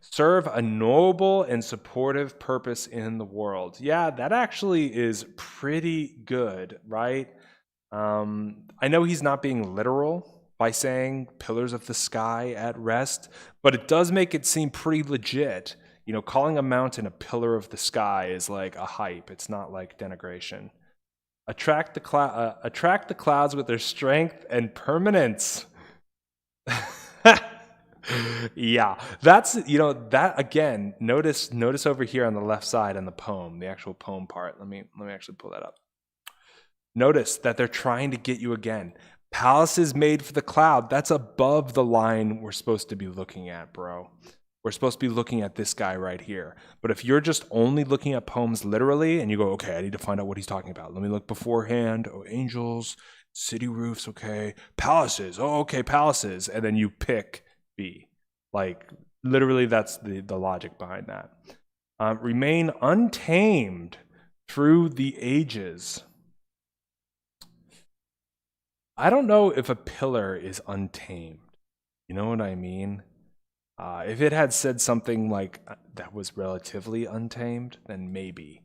serve a noble and supportive purpose in the world. Yeah, that actually is pretty good, right? I know he's not being literal by saying pillars of the sky at rest, but it does make it seem pretty legit. You know, calling a mountain a pillar of the sky is like a hype. It's not like denigration. Attract the clouds with their strength and permanence. Yeah, that's, you know, that again, notice over here on the left side in the poem, the actual poem part. Let me actually pull that up. Notice that they're trying to get you again. Palaces made for the cloud. That's above the line we're supposed to be looking at, bro. We're supposed to be looking at this guy right here. But if you're just only looking at poems literally and you go, okay, I need to find out what he's talking about. Let me look beforehand. Oh, angels, city roofs, okay. Palaces, oh, okay, palaces. And then you pick B. Like, literally, that's the logic behind that. Remain untamed through the ages. I don't know if a pillar is untamed. You know what I mean? If it had said something like that was relatively untamed, then maybe.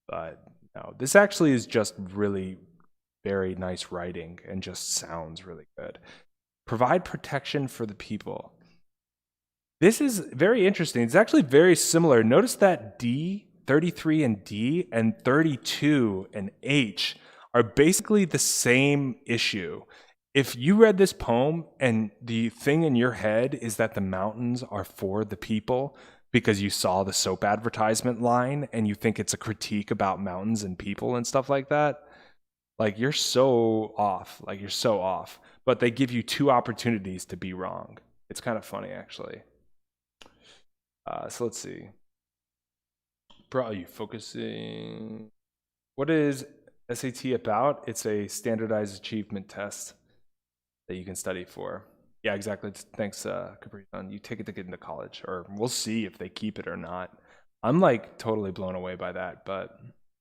But no, this actually is just really very nice writing and just sounds really good. Provide protection for the people. This is very interesting. It's actually very similar. Notice that D, 33 and D, and 32 and H are basically the same issue. If you read this poem and the thing in your head is that the mountains are for the people because you saw the soap advertisement line and you think it's a critique about mountains and people and stuff like that, like you're so off. Like you're so off. But they give you two opportunities to be wrong. It's kind of funny, actually. So let's see. Bro, are you focusing? What is SAT about? It's a standardized achievement test that you can study for. Yeah, exactly. Thanks, Capri. You take it to get into college, or we'll see if they keep it or not. I'm like totally blown away by that, but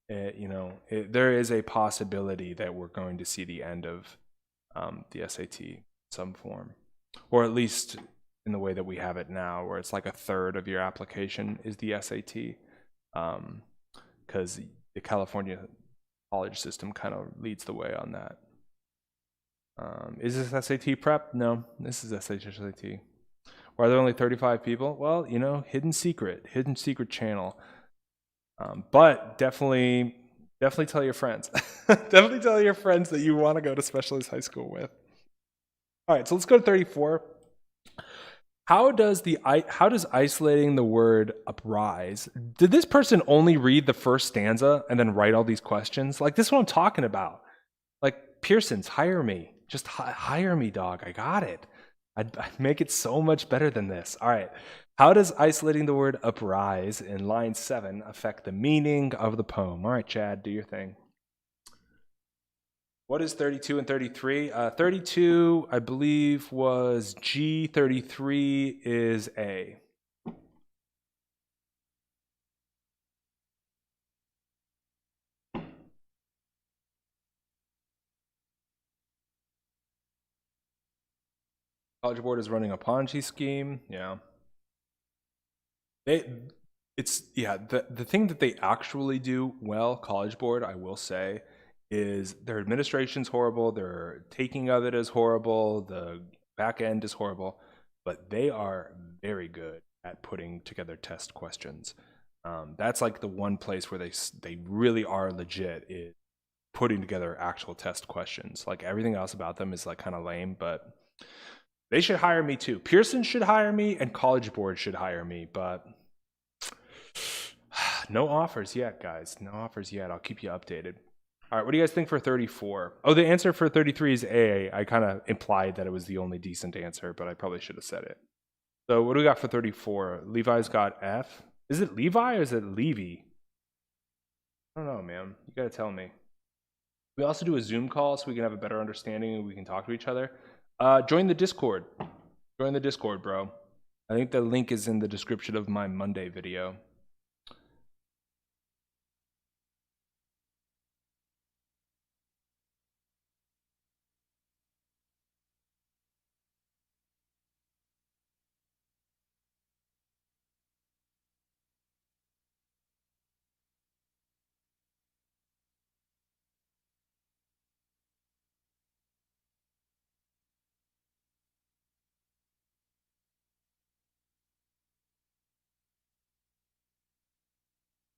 there is a possibility that we're going to see the end of the SAT in some form, or at least in the way that we have it now, where it's like a third of your application is the SAT, because the California college system kind of leads the way on that. Is this SAT prep? No, this is SAT. Why are there only 35 people? Well, hidden secret channel. But definitely tell your friends. Definitely tell your friends that you want to go to specialized high school with. All right, so let's go to 34. How does isolating the word uprise? Did this person only read the first stanza and then write all these questions? Like, this is what I'm talking about. Like, Pearson's, hire me. Just hire me, dog. I got it. I'd make it so much better than this. All right. How does isolating the word uprise in line 7 affect the meaning of the poem? All right, Chad, do your thing. What is 32 and 33? 32, I believe, was G. 33 is A. College Board is running a Ponzi scheme. Yeah. The thing that they actually do well, College Board, I will say, is their administration's horrible, their taking of it is horrible, the back end is horrible, but they are very good at putting together test questions. That's like the one place where they really are legit, is putting together actual test questions. Like, everything else about them is like kind of lame, but they should hire me too. Pearson should hire me and College Board should hire me, but no offers yet, guys. No offers yet. I'll keep you updated. All right, what do you guys think for 34? Oh, the answer for 33 is A. I kind of implied that it was the only decent answer, but I probably should have said it. So what do we got for 34? Levi's got F. Is it Levi or is it Levy? I don't know, man. You got to tell me. We also do a Zoom call so we can have a better understanding and we can talk to each other. Join the Discord. Join the Discord, bro. I think the link is in the description of my Monday video.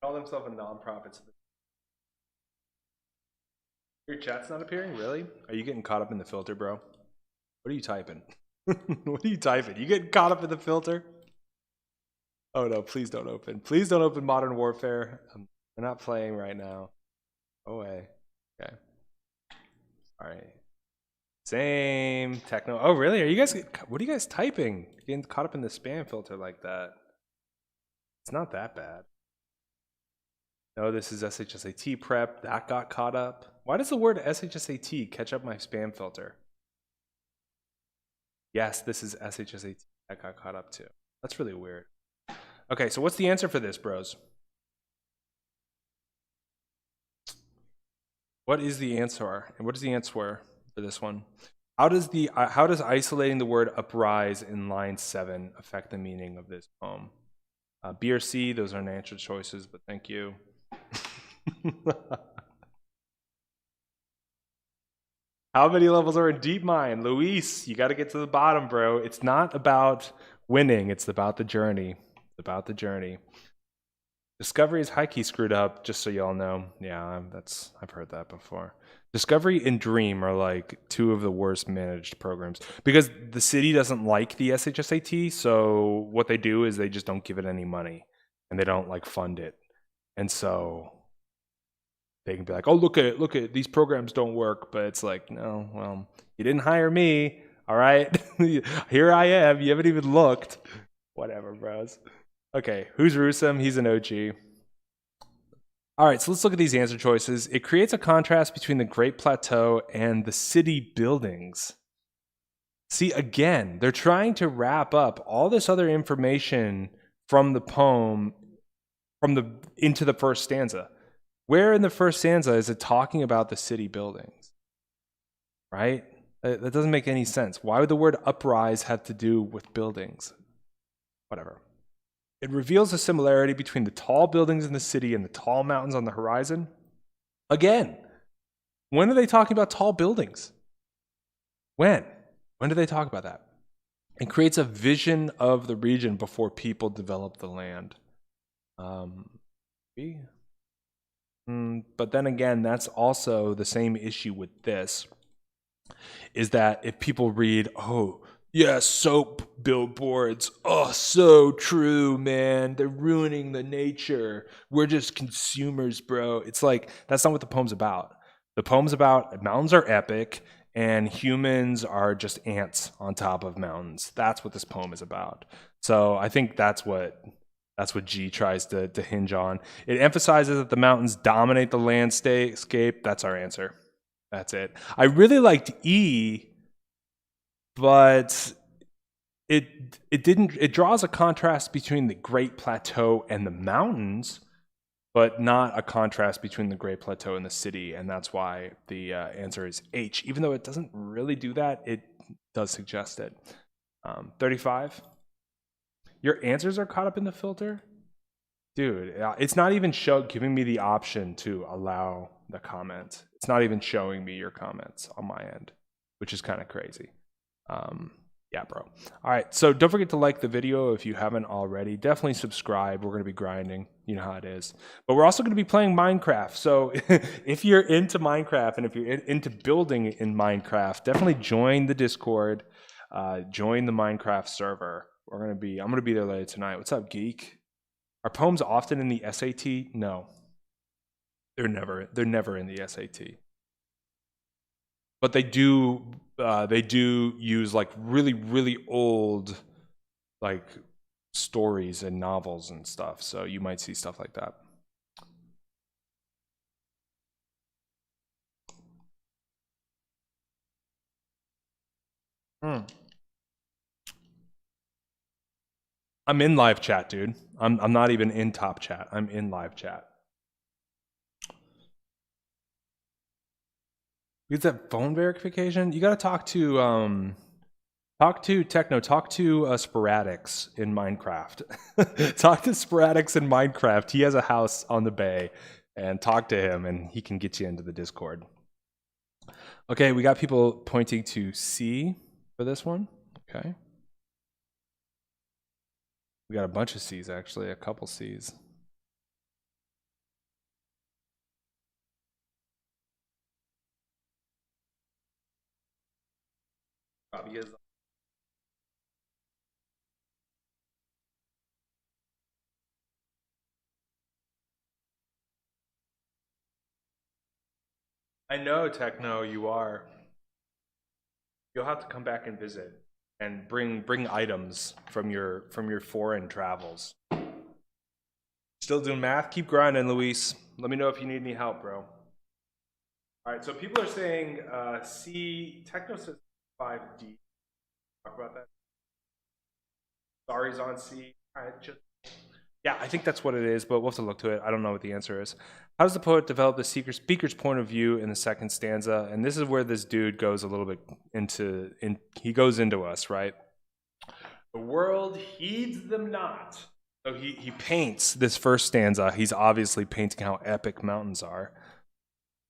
Call themselves a nonprofit. Your chat's not appearing? Really? Are you getting caught up in the filter, bro? What are you typing? What are you typing? You getting caught up in the filter? Oh no, please don't open. Please don't open Modern Warfare. We're not playing right now. Go away. Okay. All right. Same techno. Oh, really? Are you guys, what are you guys typing? Getting caught up in the spam filter like that. It's not that bad. No, this is SHSAT prep. That got caught up. Why does the word SHSAT catch up my spam filter? Yes, this is SHSAT. That got caught up too. That's really weird. Okay, so what's the answer for this, bros? What is the answer? And what is the answer for this one? How does isolating the word uprise in line 7 affect the meaning of this poem? B or C, those aren't answer choices, but thank you. How many levels are in Deep Mine? Luis, you got to get to the bottom, bro. It's not about winning. It's about the journey. It's about the journey. Discovery is high-key screwed up, just so y'all know. Yeah, I've heard that before. Discovery and Dream are like two of the worst managed programs because the city doesn't like the SHSAT, so what they do is they just don't give it any money and they don't like fund it. And so they can be like, oh, look at these programs don't work, but it's like, no, well, you didn't hire me, all right? Here I am, you haven't even looked. Whatever, bros. Okay, who's Rusum? He's an OG. All right, so let's look at these answer choices. It creates a contrast between the Great Plateau and the city buildings. See, again, they're trying to wrap up all this other information from the poem into the first stanza. Where in the first stanza is it talking about the city buildings? Right? That doesn't make any sense. Why would the word uprise have to do with buildings? Whatever. It reveals a similarity between the tall buildings in the city and the tall mountains on the horizon. Again, when are they talking about tall buildings? When? When do they talk about that? It creates a vision of the region before people develop the land. But then again, that's also the same issue with this. is that if people read, oh, yeah, soap billboards, oh, so true, man, they're ruining the nature. We're just consumers, bro. It's like, that's not what the poem's about. The poem's about mountains are epic and humans are just ants on top of mountains. That's what this poem is about. So I think that's what G tries to hinge on. It emphasizes that the mountains dominate the landscape. That's our answer. That's it. I really liked E, but it draws a contrast between the Great Plateau and the mountains, but not a contrast between the Great Plateau and the city, and that's why the answer is H. Even though it doesn't really do that, it does suggest it. 35. Your answers are caught up in the filter? Dude, it's not even giving me the option to allow the comment. It's not even showing me your comments on my end, which is kind of crazy. Yeah, bro. All right, so don't forget to like the video if you haven't already. Definitely subscribe. We're going to be grinding. You know how it is. But we're also going to be playing Minecraft. So if you're into Minecraft and if you're into building in Minecraft, definitely join the Discord. Join the Minecraft server. I'm going to be there later tonight. What's up, geek? Are poems often in the SAT? No. They're never in the SAT. But they do use like really, really old like stories and novels and stuff. So you might see stuff like that. I'm in live chat, dude. I'm not even in top chat. I'm in live chat. Is that phone verification? You got to talk to Techno. Talk to Sporadics in Minecraft. Talk to Sporadics in Minecraft. He has a house on the bay, and talk to him, and he can get you into the Discord. Okay, we got people pointing to C for this one. Okay. We got a bunch of C's, actually, a couple C's. Probably is. I know, Techno, you are. You'll have to come back and visit and bring items from your foreign travels. Still doing math? Keep grinding, Luis. Let me know if you need any help, bro. All right, so people are saying C. Techno says 5D. Talk about that. Sorry's on C. All right, yeah, I think that's what it is, but we'll have to look to it. I don't know what the answer is. How does the poet develop the speaker's point of view in the second stanza? And this is where this dude goes a little bit he goes into us, right? The world heeds them not. So he paints this first stanza. He's obviously painting how epic mountains are.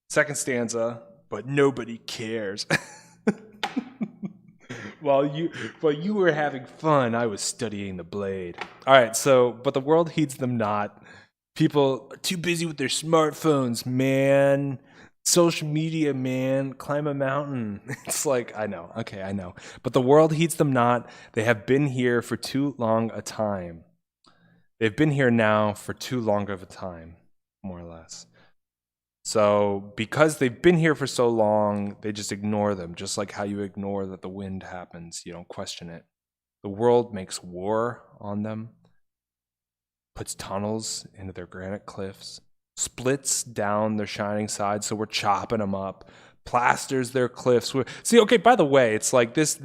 Second stanza, but nobody cares. While you were having fun, I was studying the blade. All right, so, but the world heeds them not. People are too busy with their smartphones, man. Social media, man. Climb a mountain. It's like, I know. Okay, I know. But the world heeds them not. They have been here for too long a time. They've been here now for too long of a time, more or less. So because they've been here for so long, they just ignore them, just like how you ignore that the wind happens. You don't question it. The world makes war on them, puts tunnels into their granite cliffs, splits down their shining sides, so we're chopping them up, plasters their cliffs. See, okay, by the way, it's like this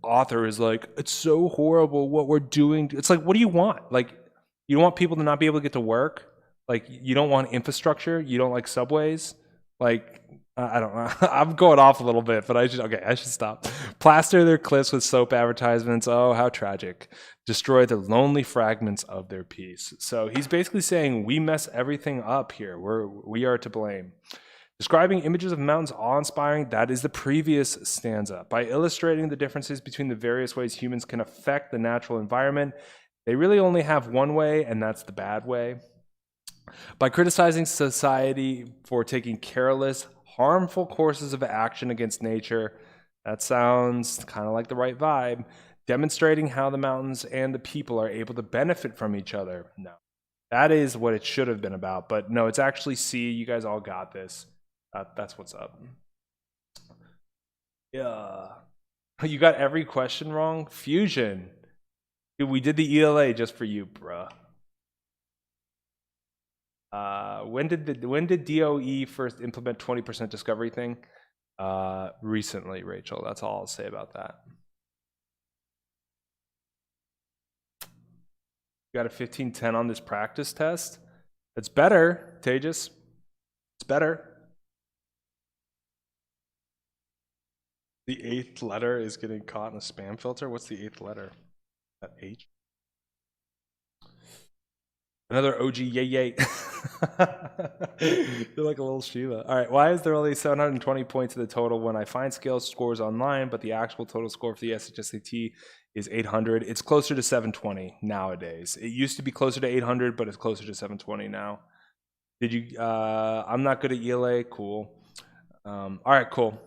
author is like, it's so horrible what we're doing. It's like, what do you want? Like, you don't want people to not be able to get to work? Like, you don't want infrastructure? You don't like subways? Like, I don't know. I'm going off a little bit, but I should stop. Plaster their cliffs with soap advertisements. Oh, how tragic. Destroy the lonely fragments of their peace. So he's basically saying we mess everything up here. We are to blame. Describing images of mountains awe-inspiring, that is the previous stanza. By illustrating the differences between the various ways humans can affect the natural environment, they really only have one way, and that's the bad way. By criticizing society for taking careless, harmful courses of action against nature. That sounds kind of like the right vibe. Demonstrating how the mountains and the people are able to benefit from each other. No, that is what it should have been about. But no, it's actually C. You guys all got this. That's what's up. Yeah. You got every question wrong? Fusion. Dude, we did the ELA just for you, bruh. When did DOE first implement 20% discovery thing? Recently, Rachel. That's all I'll say about that. You got a 1510 on this practice test. It's better, Tejas. It's better. The 8th letter is getting caught in a spam filter. What's the 8th letter? That H? Another OG yay yay. You're like a little Shiva. All right, why is there only 720 points in the total when I find scale scores online, but the actual total score for the SHSAT is 800? It's closer to 720 nowadays. It used to be closer to 800, but it's closer to 720 now. Did you, I'm not good at ELA, cool. All right, cool.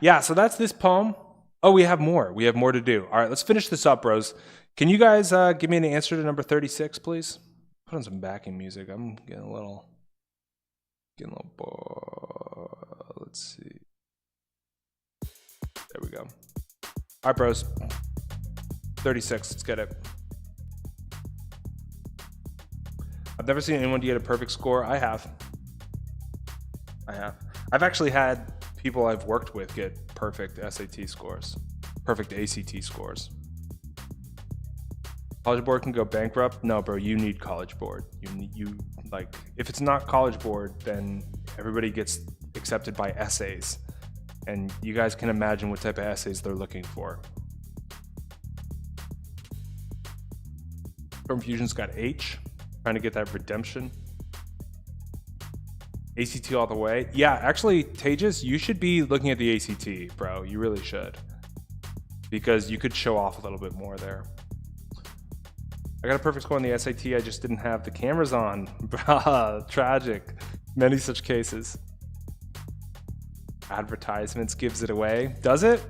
Yeah, so that's this poem. Oh, we have more. We have more to do. All right, let's finish this up, bros. Can you guys give me an answer to number 36, please? Put on some backing music. I'm getting a little bored. Let's see. There we go. All right, bros. 36. Let's get it. I've never seen anyone get a perfect score. I have. I've actually had people I've worked with get perfect SAT scores, perfect ACT scores. College Board can go bankrupt. No, bro, you need College Board. You like, if it's not College Board, then everybody gets accepted by essays, and you guys can imagine what type of essays they're looking for. Storm Fusion's got H, trying to get that redemption. ACT all the way. Yeah, actually, Tejas, you should be looking at the ACT, bro. You really should, because you could show off a little bit more there. I got a perfect score on the SAT. I just didn't have the cameras on. Tragic. Many such cases. Advertisements gives it away. Does it?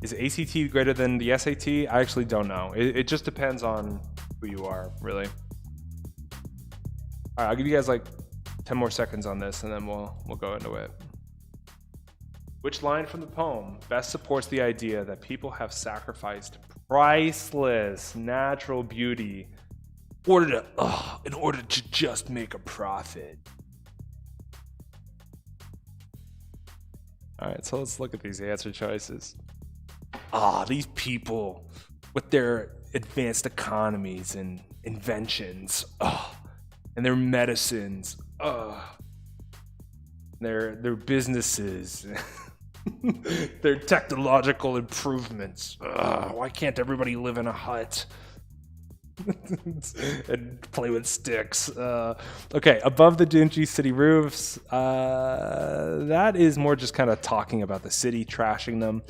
Is ACT greater than the SAT? I actually don't know. It just depends on who you are, really. All right, I'll give you guys like 10 more seconds on this, and then we'll go into it. Which line from the poem best supports the idea that people have sacrificed priceless natural beauty in order to just make a profit? All right, so let's look at these answer choices. These people with their advanced economies and inventions, and their medicines, their businesses, their technological improvements. Why can't everybody live in a hut and play with sticks? Okay, above the dingy city roofs, that is more just kind of talking about the city, trashing them.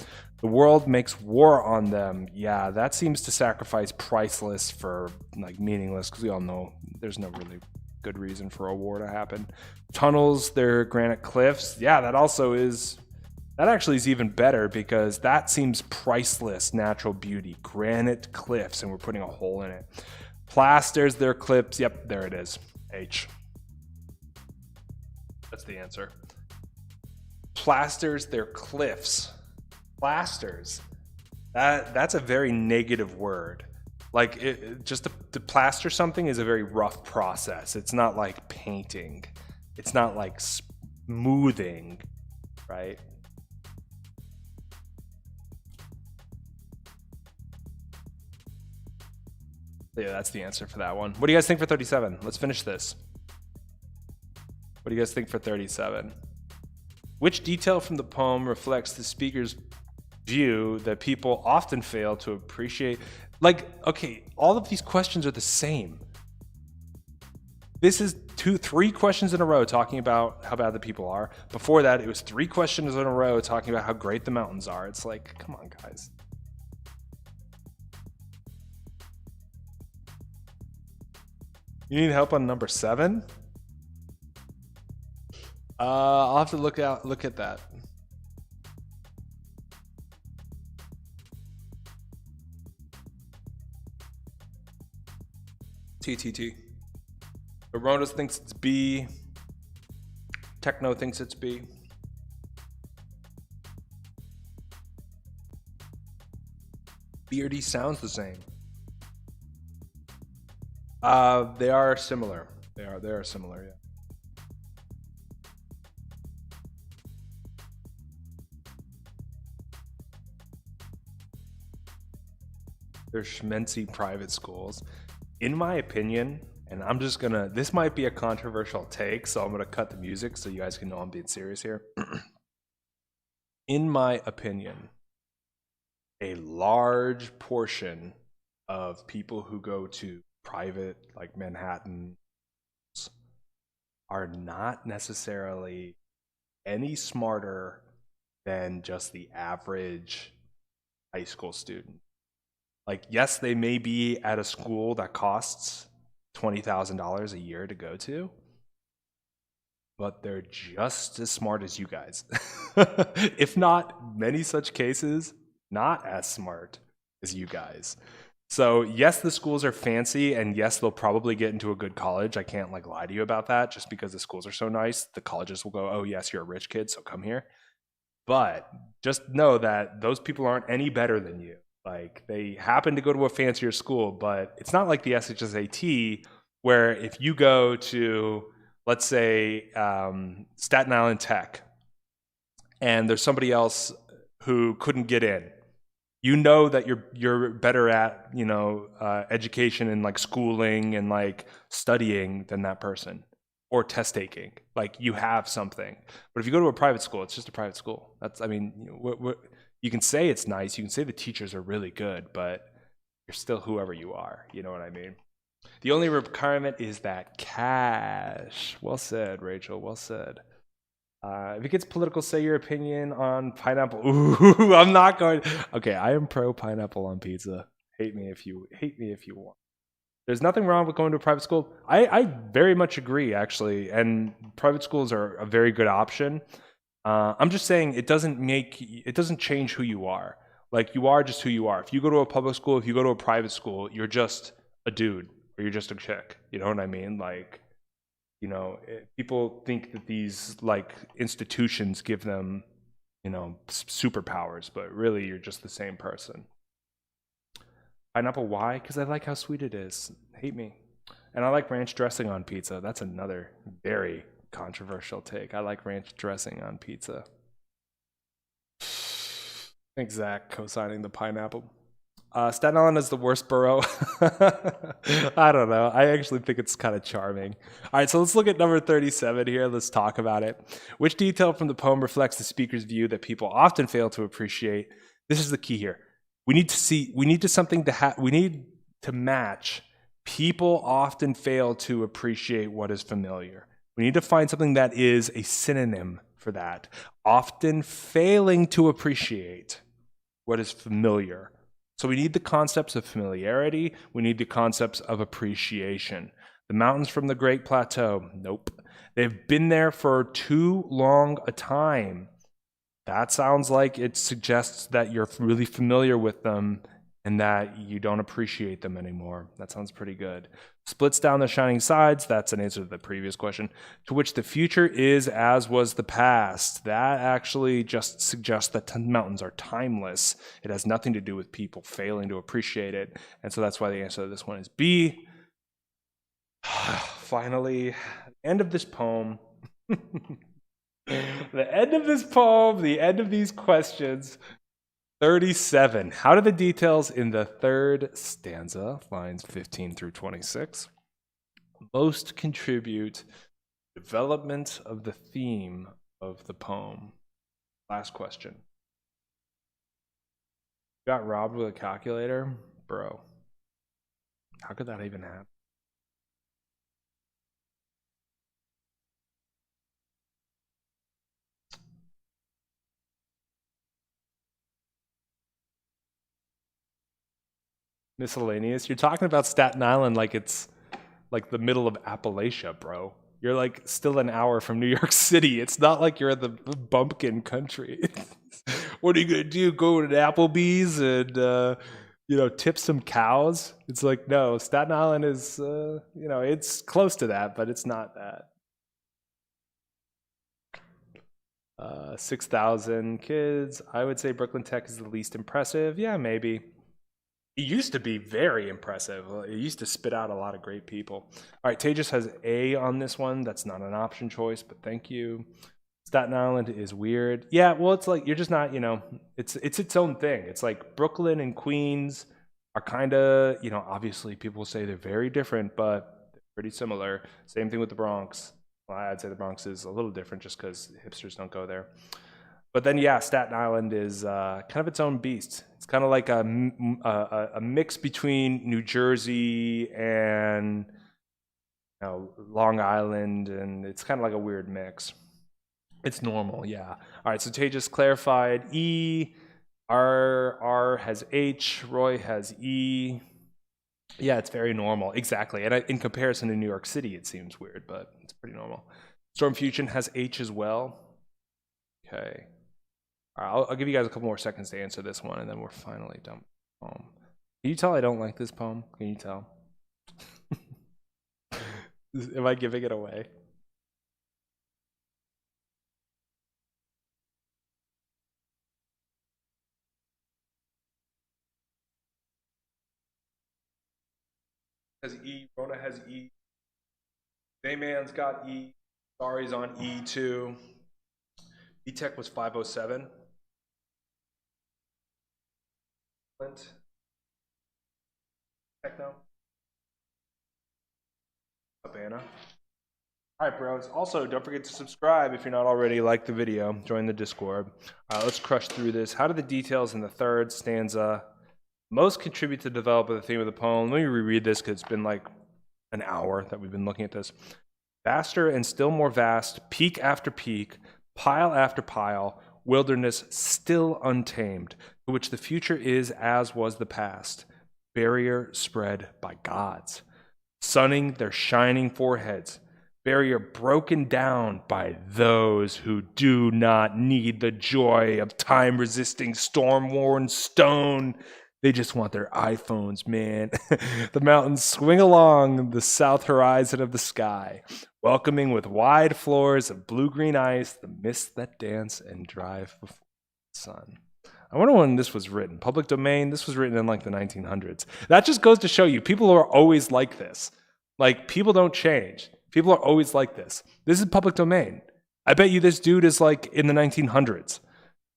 The world makes war on them. Yeah, that seems to sacrifice priceless for like meaningless, because we all know there's no really good reason for a war to happen. Tunnels, their granite cliffs. Yeah, that actually is even better, because that seems priceless natural beauty. Granite cliffs, and we're putting a hole in it. Plasters their cliffs. Yep, there it is. H. That's the answer. Plasters their cliffs. Plasters. That's a very negative word. Like, just to plaster something is a very rough process. It's not like painting. It's not like smoothing, right? Yeah, that's the answer for that one. What do you guys think for 37? Let's finish this. What do you guys think for 37? Which detail from the poem reflects the speaker's view that people often fail to appreciate? Like, okay, all of these questions are the same. This is 3 questions in a row talking about how bad the people are. Before that, it was 3 questions in a row talking about how great the mountains are. It's like, come on, guys. You need help on number 7? I'll have to look at that. TTT. Baronos thinks it's B. Techno thinks it's B. BRD sounds the same. They are similar. They are similar, yeah. They're schmency private schools. In my opinion, and I'm just gonna, this might be a controversial take, so I'm gonna cut the music so you guys can know I'm being serious here. In my opinion, a large portion of people who go to private, like Manhattan, are not necessarily any smarter than just the average high school student. Like, yes, they may be at a school that costs $20,000 a year to go to, but they're just as smart as you guys. If not, many such cases, not as smart as you guys. So yes, the schools are fancy, and yes, they'll probably get into a good college. I can't like lie to you about that. Just because the schools are so nice, the colleges will go, oh yes, you're a rich kid, so come here. But just know that those people aren't any better than you. Like, they happen to go to a fancier school, but it's not like the SHSAT, where if you go to, let's say, Staten Island Tech, and there's somebody else who couldn't get in, you know that you're better at, you know, education and like schooling and like studying than that person, or test taking. Like, you have something. But if you go to a private school, it's just a private school. That's, I mean, you can say it's nice, you can say the teachers are really good, but you're still whoever you are. You know what I mean? The only requirement is that cash. Well said, Rachel. Well said. If it gets political, say your opinion on pineapple. Ooh, I'm not going. Okay, I am pro pineapple on pizza. Hate me if you want. There's nothing wrong with going to a private school. I very much agree, actually, and private schools are a very good option. I'm just saying it doesn't change who you are. Like, you are just who you are. If you go to a public school, if you go to a private school, you're just a dude, or you're just a chick. You know what I mean? Like, you know, people think that these like institutions give them, you know, superpowers, but really you're just the same person. Pineapple, why? Because I like how sweet it is. Hate me. And I like ranch dressing on pizza. That's another very controversial take. I like ranch dressing on pizza. Thanks, Zach, co-signing the pineapple. Staten Island is the worst borough. I don't know. I actually think it's kind of charming. All right, so let's look at number 37 here. Let's talk about it. Which detail from the poem reflects the speaker's view that people often fail to appreciate? This is the key here. We need to match. People often fail to appreciate what is familiar. We need to find something that is a synonym for that. Often failing to appreciate what is familiar. So we need the concepts of familiarity. We need the concepts of appreciation. The mountains from the Great Plateau, nope. They've been there for too long a time. That sounds like it suggests that you're really familiar with them and that you don't appreciate them anymore. That sounds pretty good. Splits down the shining sides, that's an answer to the previous question, to which the future is as was the past. That actually just suggests that mountains are timeless. It has nothing to do with people failing to appreciate it. And so that's why the answer to this one is B. Finally, end of this poem. The end of this poem, the end of these questions. 37. How do the details in the third stanza, lines 15 through 26, most contribute to development of the theme of the poem? Last question. Got robbed with a calculator? Bro, how could that even happen? Miscellaneous. You're talking about Staten Island like it's like the middle of Appalachia, bro. You're like still an hour from New York City. It's not like you're in the bumpkin country. What are you gonna do? Go to Applebee's and tip some cows? It's like, no, Staten Island is it's close to that, but it's not that. 6,000 kids. I would say Brooklyn Tech is the least impressive. Yeah, maybe. It used to be very impressive. It used to spit out a lot of great people. All right, Tejas has A on this one. That's not an option choice, but thank you. Staten Island is weird. Yeah, well, it's like you're just not, it's its own thing. It's like Brooklyn and Queens are kind of, obviously people say they're very different, but they're pretty similar. Same thing with the Bronx. Well, I'd say the Bronx is a little different just because hipsters don't go there. But then, yeah, Staten Island is kind of its own beast. It's kind of like a mix between New Jersey and Long Island, and it's kind of like a weird mix. It's normal, yeah. All right, so Tejas clarified E. R has H. Roy has E. Yeah, it's very normal, exactly. And in comparison to New York City, it seems weird, but it's pretty normal. Storm Fusion has H as well. Okay. All right, I'll give you guys a couple more seconds to answer this one, and then we're finally done. Can you tell I don't like this poem? Can you tell? Am I giving it away? Has E, Rona has E. Dayman's got E. Sorry's on E too. E-Tech was 507. Clint. Techno. Havana. All right, bros. Also, don't forget to subscribe if you're not already. Like the video. Join the Discord. All right, let's crush through this. How do the details in the third stanza most contribute to the development of the theme of the poem? Let me reread this because it's been like an hour that we've been looking at this. Vaster and still more vast, peak after peak, pile after pile, wilderness still untamed, to which the future is as was the past, barrier spread by gods, sunning their shining foreheads, barrier broken down by those who do not need the joy of time-resisting, storm-worn stone. They just want their iPhones, man. The mountains swing along the south horizon of the sky, welcoming with wide floors of blue-green ice the mists that dance and drive before the sun. I wonder when this was written. Public domain, this was written in like the 1900s. That just goes to show you, people are always like this. Like, people don't change. People are always like this. This is public domain. I bet you this dude is like in the 1900s.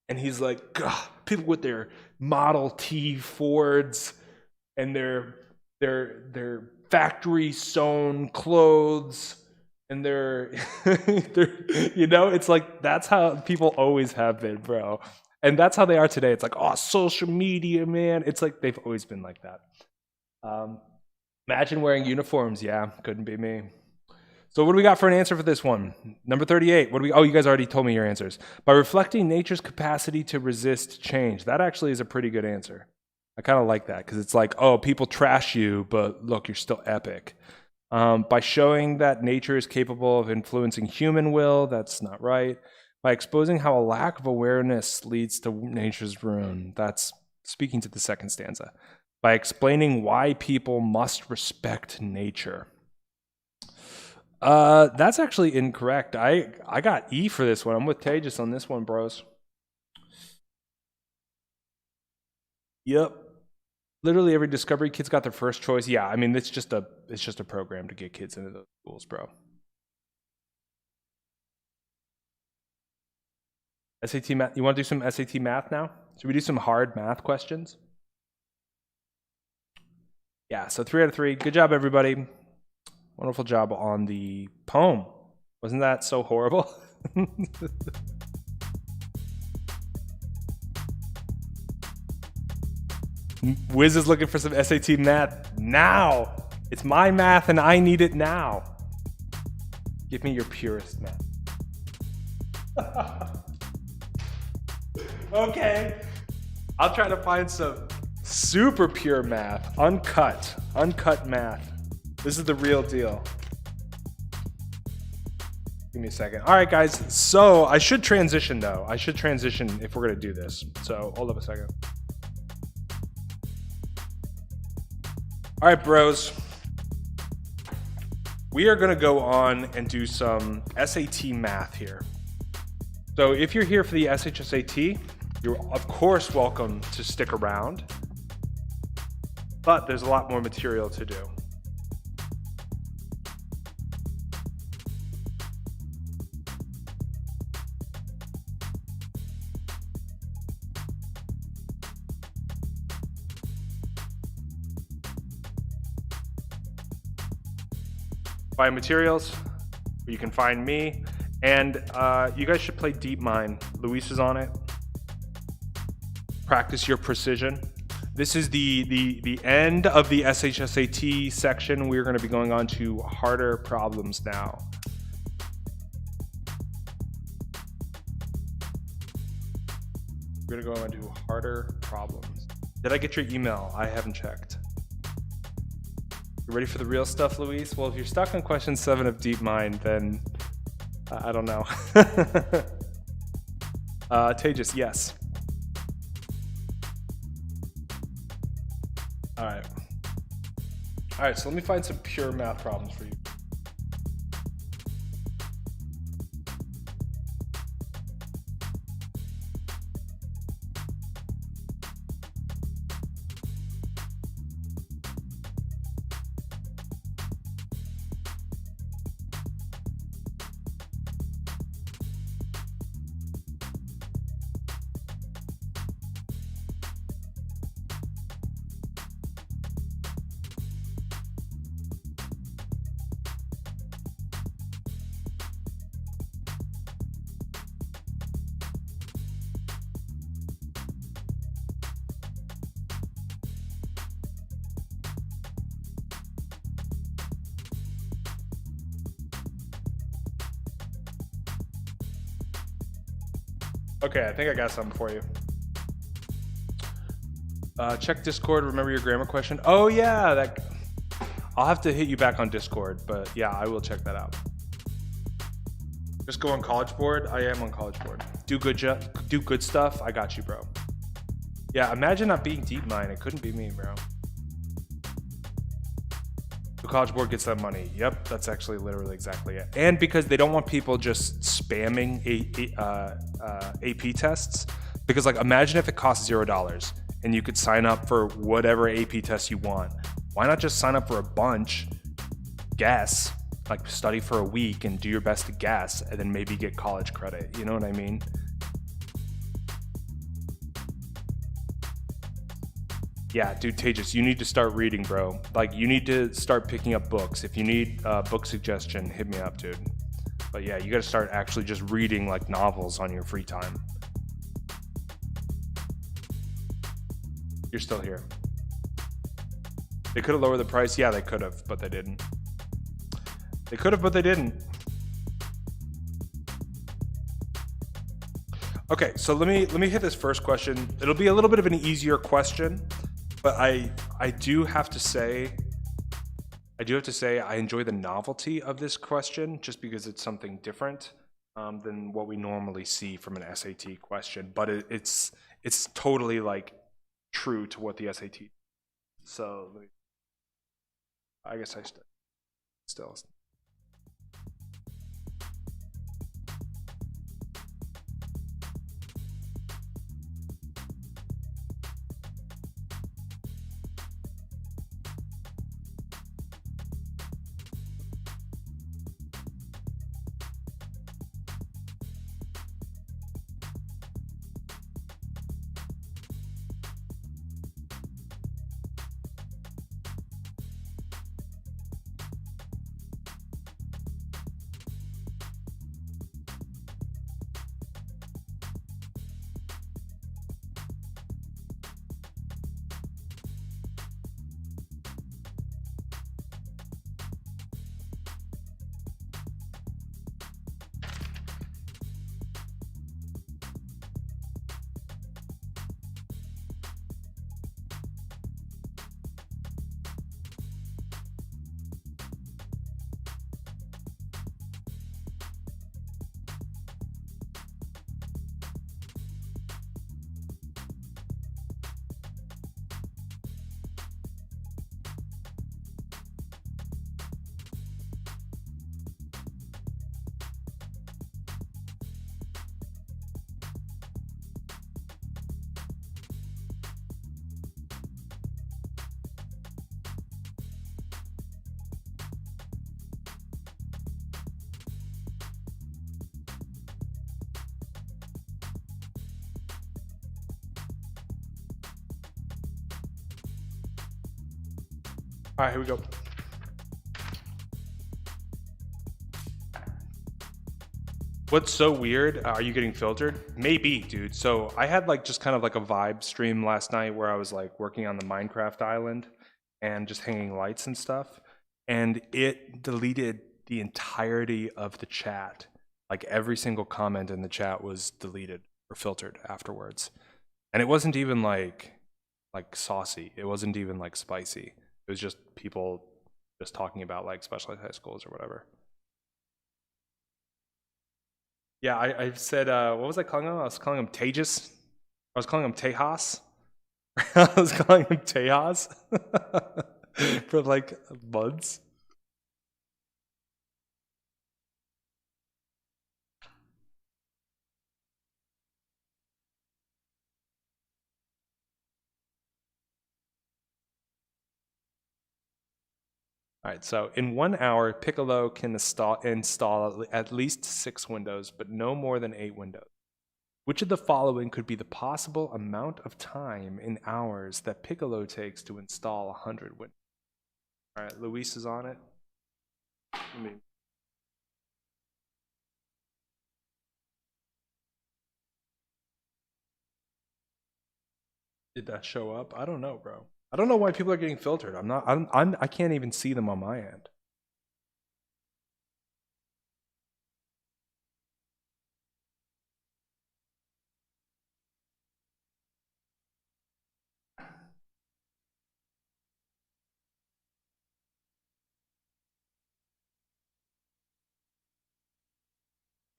And he's like, God, people with their Model T Fords and their factory sewn clothes and their it's like that's how people always have been, bro. And that's how they are today. It's like, oh, social media, man. It's like they've always been like that. Imagine wearing uniforms. Yeah, couldn't be me. So what do we got for an answer for this one? Number 38. What do we? Oh, you guys already told me your answers. By reflecting nature's capacity to resist change. That actually is a pretty good answer. I kind of like that because it's like, oh, people trash you, but look, you're still epic. By showing that nature is capable of influencing human will. That's not right. By exposing how a lack of awareness leads to nature's ruin. That's speaking to the second stanza. By explaining why people must respect nature. That's actually incorrect. I got E for this one. I'm with Tejas on this one, bros. Yep. Literally every Discovery kid's got their first choice. Yeah, I mean it's just a program to get kids into those schools, bro. SAT math. You want to do some SAT math now? Should we do some hard math questions? Yeah, so 3 out of 3. Good job, everybody. Wonderful job on the poem. Wasn't that so horrible? Wiz is looking for some SAT math now. It's my math and I need it now. Give me your purest math. Okay. I'll try to find some super pure math. Uncut math. This is the real deal. Give me a second. All right, guys. So I should transition though. I should transition if we're gonna do this. So hold up a second. All right, bros. We are gonna go on and do some SAT math here. So if you're here for the SHSAT, you're of course welcome to stick around, but there's a lot more material to do. Find materials, where you can find me, and you guys should play DeepMind. Luis is on it. Practice your precision. This is the end of the SHSAT section. We're going to be going on to harder problems now. We're going to go on to harder problems. Did I get your email? I haven't checked. You ready for the real stuff, Luis? Well, if you're stuck on question 7 of DeepMind, then I don't know. Tejas, yes. All right. All right, so let me find some pure math problems for you. Okay, I think I got something for you. Check Discord, remember your grammar question? Oh yeah, that. I'll have to hit you back on Discord, but yeah, I will check that out. Just go on College Board. I am on College Board. Do good stuff. I got you, bro. Yeah, imagine not being DeepMind. It couldn't be me, bro. The College Board gets that money. Yep, that's actually literally exactly it. And because they don't want people just spamming AP tests, because like imagine if it costs $0 and you could sign up for whatever AP test you want. Why not just sign up for a bunch, guess, like study for a week and do your best to guess, and then maybe get college credit? You know what I mean? Yeah, dude, Tejas, you need to start reading, bro. Like, you need to start picking up books. If you need a book suggestion, hit me up, dude. But yeah, you gotta start actually just reading like novels on your free time. You're still here. They could have lowered the price. Yeah, they could have, but they didn't. They could have, but they didn't. Okay, so let me hit this first question. It'll be a little bit of an easier question. But I do have to say I enjoy the novelty of this question just because it's something different than what we normally see from an SAT question. But it's totally like true to what the SAT. So I guess I still. All right, here we go. What's so weird? Are you getting filtered? Maybe, dude. So I had like just kind of like a vibe stream last night where I was like working on the Minecraft island and just hanging lights and stuff. And it deleted the entirety of the chat. Like every single comment in the chat was deleted or filtered afterwards. And it wasn't even like saucy. It wasn't even like spicy. It was just people just talking about like specialized high schools or whatever. Yeah, I said, what was I calling him? I was calling him Tejas. I was calling him Tejas. I was calling him Tejas for like months. All right, so in 1 hour, Piccolo can install at least 6 windows, but no more than 8 windows. Which of the following could be the possible amount of time in hours that Piccolo takes to install 100 windows? All right, Luis is on it. Did that show up? I don't know, bro. I don't know why people are getting filtered. I can't even see them on my end.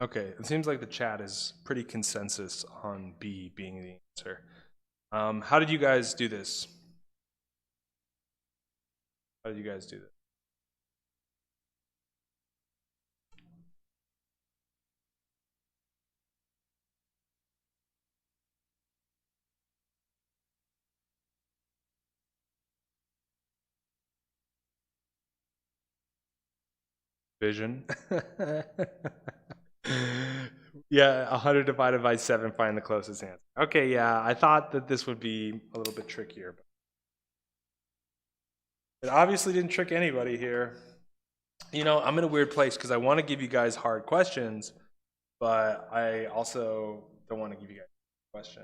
Okay, it seems like the chat is pretty consensus on B being the answer. How did you guys do this? How did you guys do this? Vision. Yeah, 100 divided by 7, find the closest answer. Okay, yeah, I thought that this would be a little bit trickier. But it obviously didn't trick anybody here. You know, I'm in a weird place because I want to give you guys hard questions, but I also don't want to give you guys a question.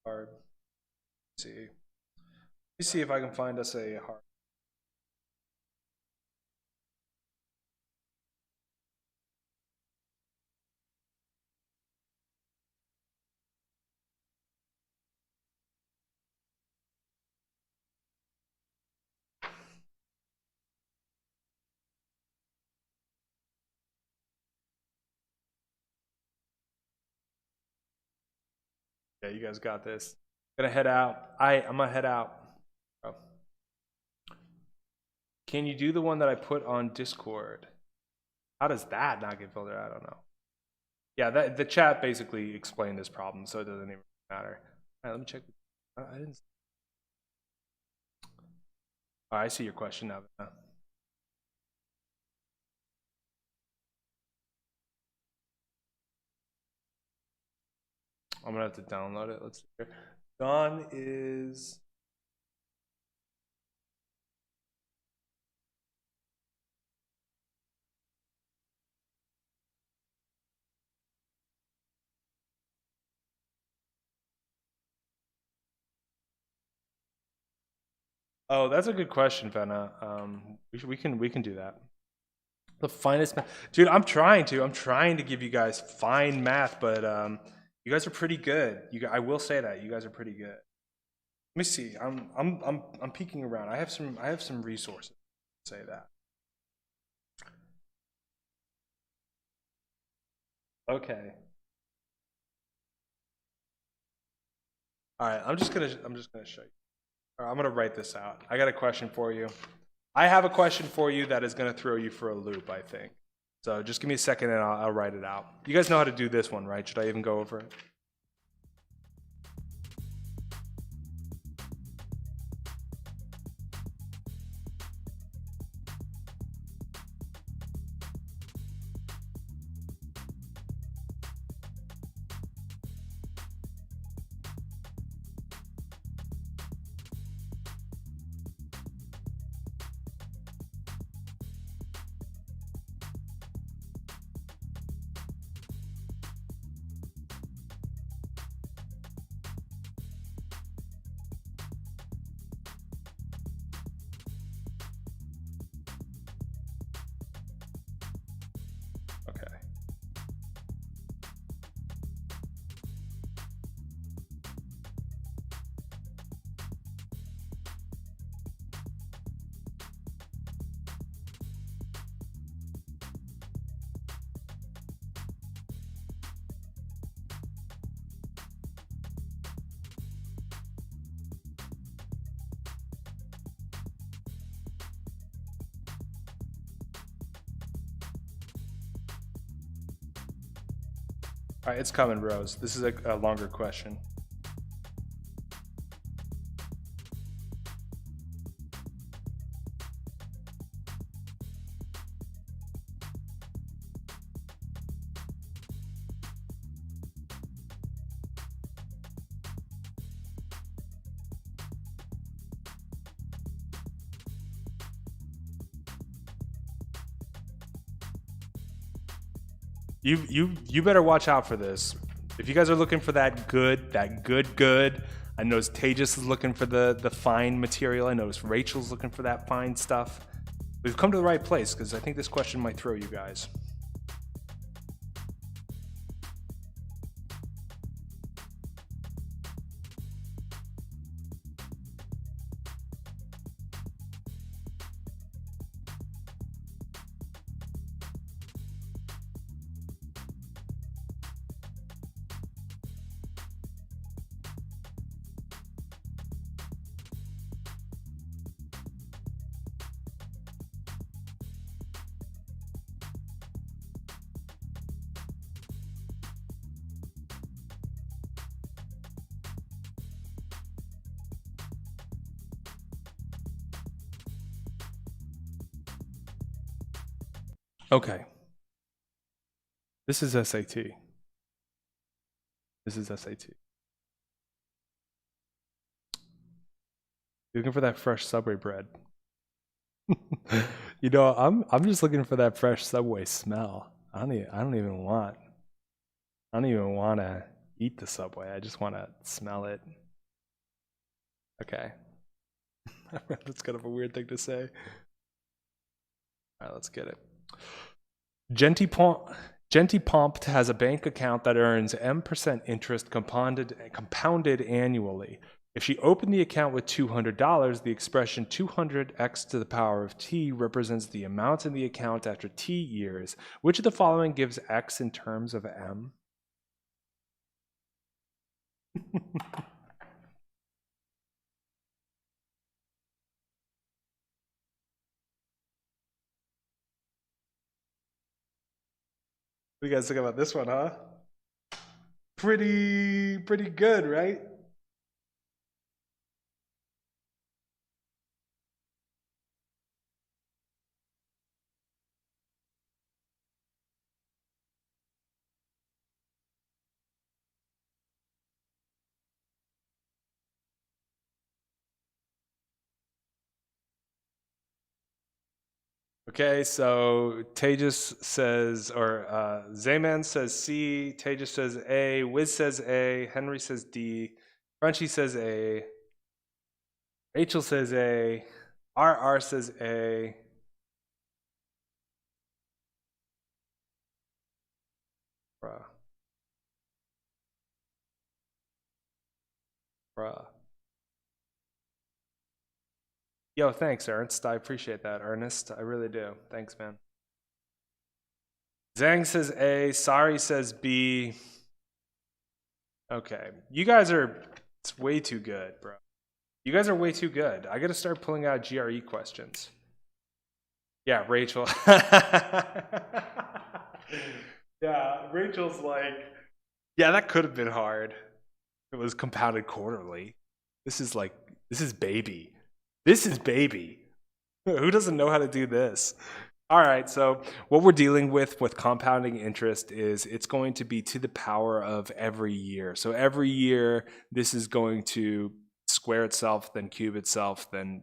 Hard. Let's see. Let me see if I can find us a hard. Yeah, you guys got this. Gonna head out. I'm gonna head out. Oh. Can you do the one that I put on Discord? How does that not get filtered? I don't know. Yeah, the chat basically explained this problem, so it doesn't even matter. All right, let me check. I didn't. Oh, I see your question now. I'm gonna have to download it. Let's see here. Dawn is. Oh, that's a good question, Venna. We can do that. The finest math, dude. I'm trying to give you guys fine math, but you guys are pretty good. I will say that you guys are pretty good. Let me see. I'm peeking around. I have some resources. Say that. Okay. All right. I'm just gonna show you. All right, I'm gonna write this out. I got a question for you. I have a question for you that is gonna throw you for a loop, I think. So just give me a second and I'll write it out. You guys know how to do this one, right? Should I even go over it? All right, it's coming, Rose. This is a longer question. You better watch out for this. If you guys are looking for that good, I noticed Tejas is looking for the fine material. I noticed Rachel's looking for that fine stuff. We've come to the right place because I think this question might throw you guys. Okay. This is SAT. This is SAT. You're looking for that fresh Subway bread. You know, I'm just looking for that fresh Subway smell. I don't even want to eat the Subway. I just want to smell it. Okay. That's kind of a weird thing to say. All right, let's get it. Gentipompt has a bank account that earns M% interest compounded annually. If she opened the account with $200, the expression 200x to the power of t represents the amount in the account after t years. Which of the following gives x in terms of m? What do you guys think about this one, huh? Pretty good, right? Okay, so Tejas says, or Zayman says C, Tejas says A, Wiz says A, Henry says D, Crunchy says A, Rachel says A, RR says A. Bruh. Yo, thanks, Ernst. I appreciate that, Ernest. I really do. Thanks, man. Zhang says A. Sari says B. Okay. You guys are... It's way too good, bro. You guys are way too good. I gotta start pulling out GRE questions. Yeah, Rachel. Yeah, Rachel's like... Yeah, that could have been hard. It was compounded quarterly. This is baby. This is baby. Who doesn't know how to do this? All right, so what we're dealing with compounding interest is it's going to be to the power of every year. So every year, this is going to square itself, then cube itself, then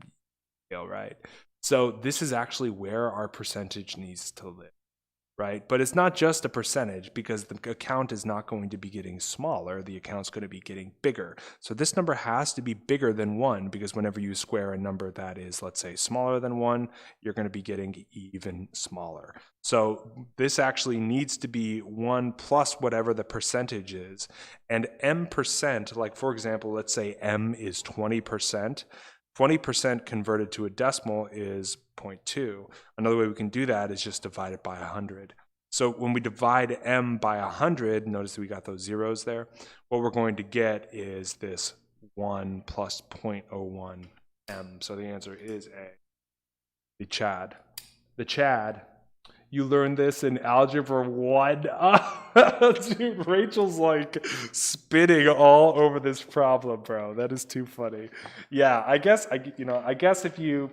scale, right? So this is actually where our percentage needs to live. Right? But it's not just a percentage because the account is not going to be getting smaller. The account's going to be getting bigger. So this number has to be bigger than 1 because whenever you square a number that is, let's say, smaller than 1, you're going to be getting even smaller. So this actually needs to be 1 plus whatever the percentage is. And M%, like for example, let's say M is 20%. 20% converted to a decimal is 0.2. Another way we can do that is just divide it by 100. So when we divide m by 100, notice we got those zeros there, what we're going to get is this 1 plus 0.01 m. So the answer is A. The Chad you learned this in algebra 1. Dude, Rachel's like spinning all over this problem, bro. That is too funny. Yeah, I guess if you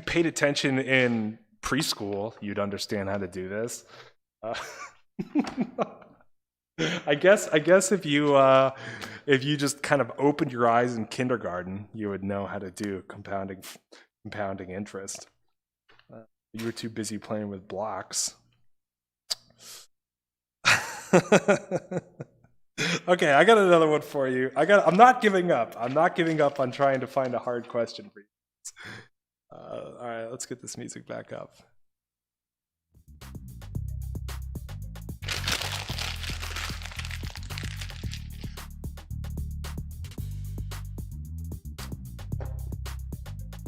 paid attention in preschool, you'd understand how to do this. I guess if you just kind of opened your eyes in kindergarten, you would know how to do compounding interest. You were too busy playing with blocks. Okay, I got another one for you. I'm not giving up. I'm not giving up on trying to find a hard question for you. All right, let's get this music back up.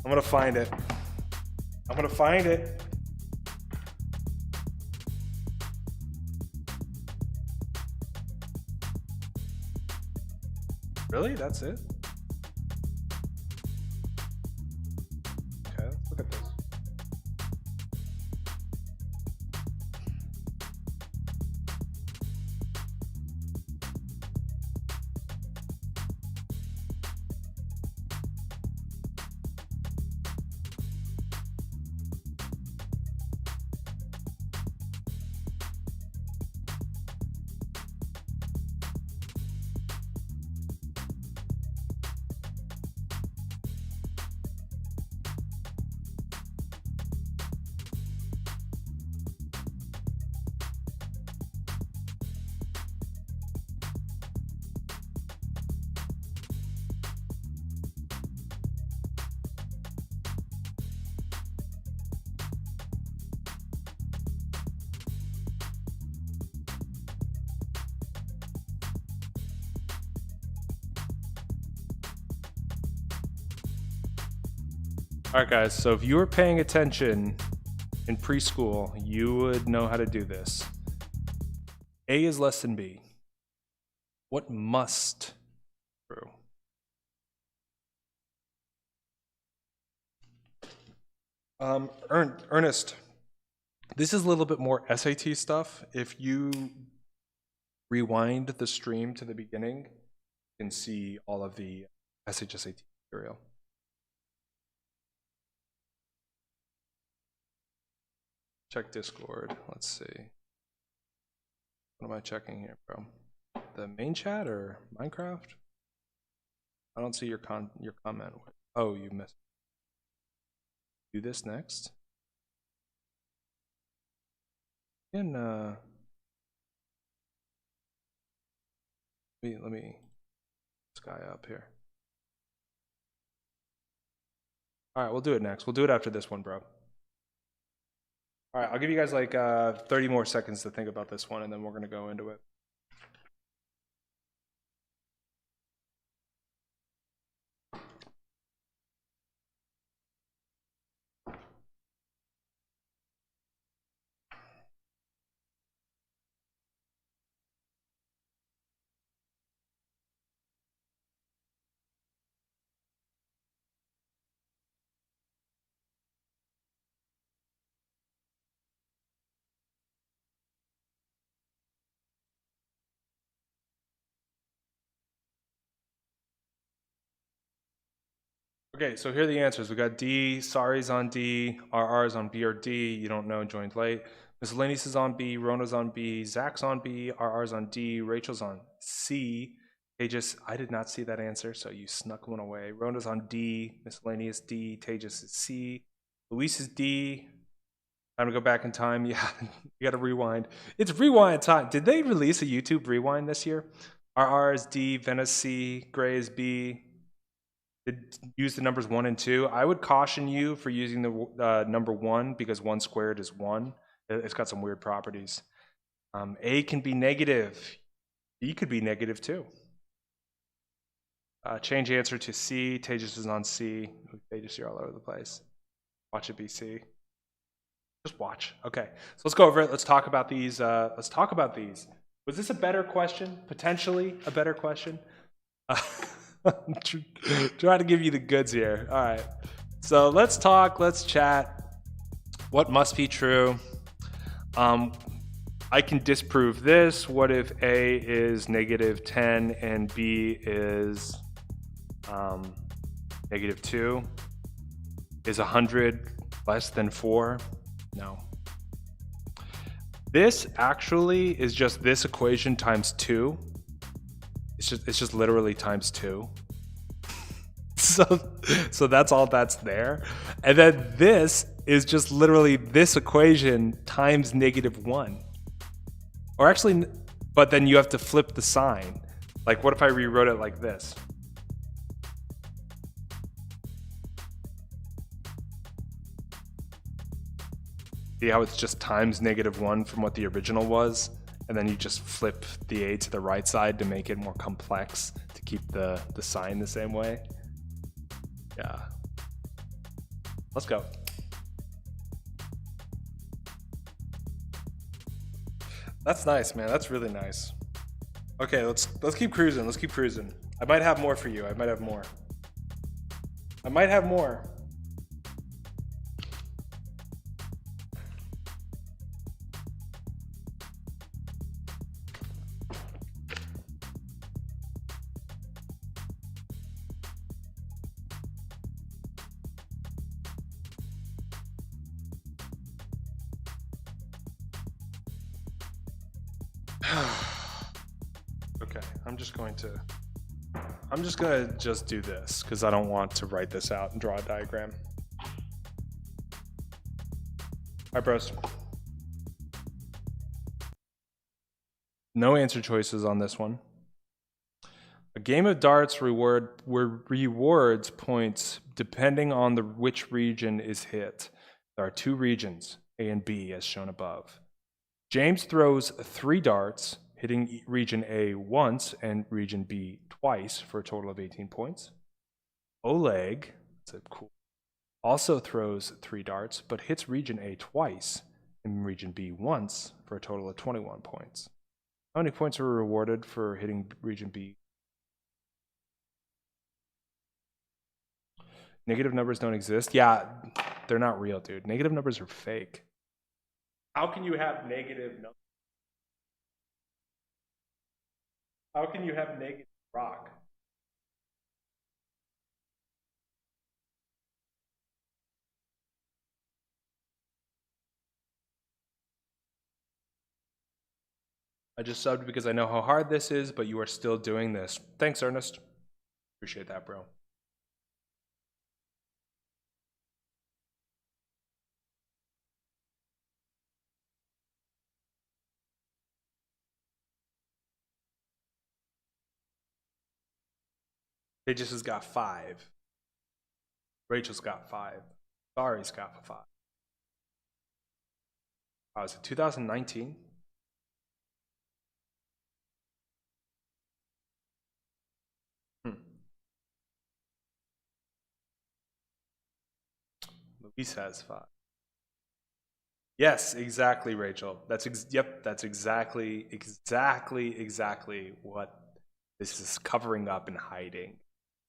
I'm gonna find it. I'm gonna find it. Really? That's it? Okay, let's look at this. All right, guys, so if you were paying attention in preschool, you would know how to do this. A is less than B. What must true? Ernest, this is a little bit more SAT stuff. If you rewind the stream to the beginning, you can see all of the SHSAT material. Check Discord. Let's see. What am I checking here, bro? The main chat or Minecraft? I don't see your comment. Oh, you missed. Do this next. And let me this guy up here. All right, we'll do it next. We'll do it after this one, bro. All right, I'll give you guys like 30 more seconds to think about this one, and then we're going to go into it. Okay, so here are the answers. We got D, Sari's on D, RR is on B or D, you don't know, joined late. Miscellaneous is on B, Rona's on B, Zach's on B, RR's on D, Rachel's on C. Tejas, I did not see that answer, so you snuck one away. Rona's on D, Miscellaneous D, Tejas is C, Luis is D. Time to go back in time. Yeah, you gotta rewind. It's rewind time. Did they release a YouTube rewind this year? RR is D, Venice C, Gray is B. Use the numbers 1 and 2. I would caution you for using the number 1 because 1 squared is 1. It's got some weird properties. A can be negative. B could be negative too. Change answer to C. Tejas is on C. Tejas, you're all over the place. Watch it be C. Just watch. Okay, so let's go over it. Let's talk about these. Was this a better question? Potentially a better question? I'm trying to give you the goods here. All right. So let's talk. Let's chat. What must be true? I can disprove this. What if A is -10 and B is -2? Is 100 less than 4? No. This actually is just this equation times 2. It's just literally times 2. So that's all that's there. And then this is just literally this equation times -1. Or actually, but then you have to flip the sign. Like, what if I rewrote it like this? See how it's just times -1 from what the original was? And then you just flip the A to the right side to make it more complex, to keep the sign the same way. Yeah. Let's go. That's nice, man. That's really nice. Okay, let's keep cruising. Let's keep cruising. I might have more for you. I might have more. I might have more. Okay, I'm just going to do this because I don't want to write this out and draw a diagram. All right, bros. No answer choices on this one. A game of darts rewards points depending on which region is hit. There are 2 regions, A and B, as shown above. James throws 3 darts, hitting region A once and region B twice for a total of 18 points. Oleg, that's cool, also throws 3 darts, but hits region A twice and region B once for a total of 21 points. How many points were rewarded for hitting region B? Negative numbers don't exist. Yeah, they're not real, dude. Negative numbers are fake. How can you have negative numbers? How can you have negative rock? I just subbed because I know how hard this is, but you are still doing this. Thanks, Ernest. Appreciate that, bro. Tejas has got 5. Rachel's got 5. Sari's got 5. Wow, is it 2019? Luis has 5. Yes, exactly, Rachel. That's exactly what this is covering up and hiding.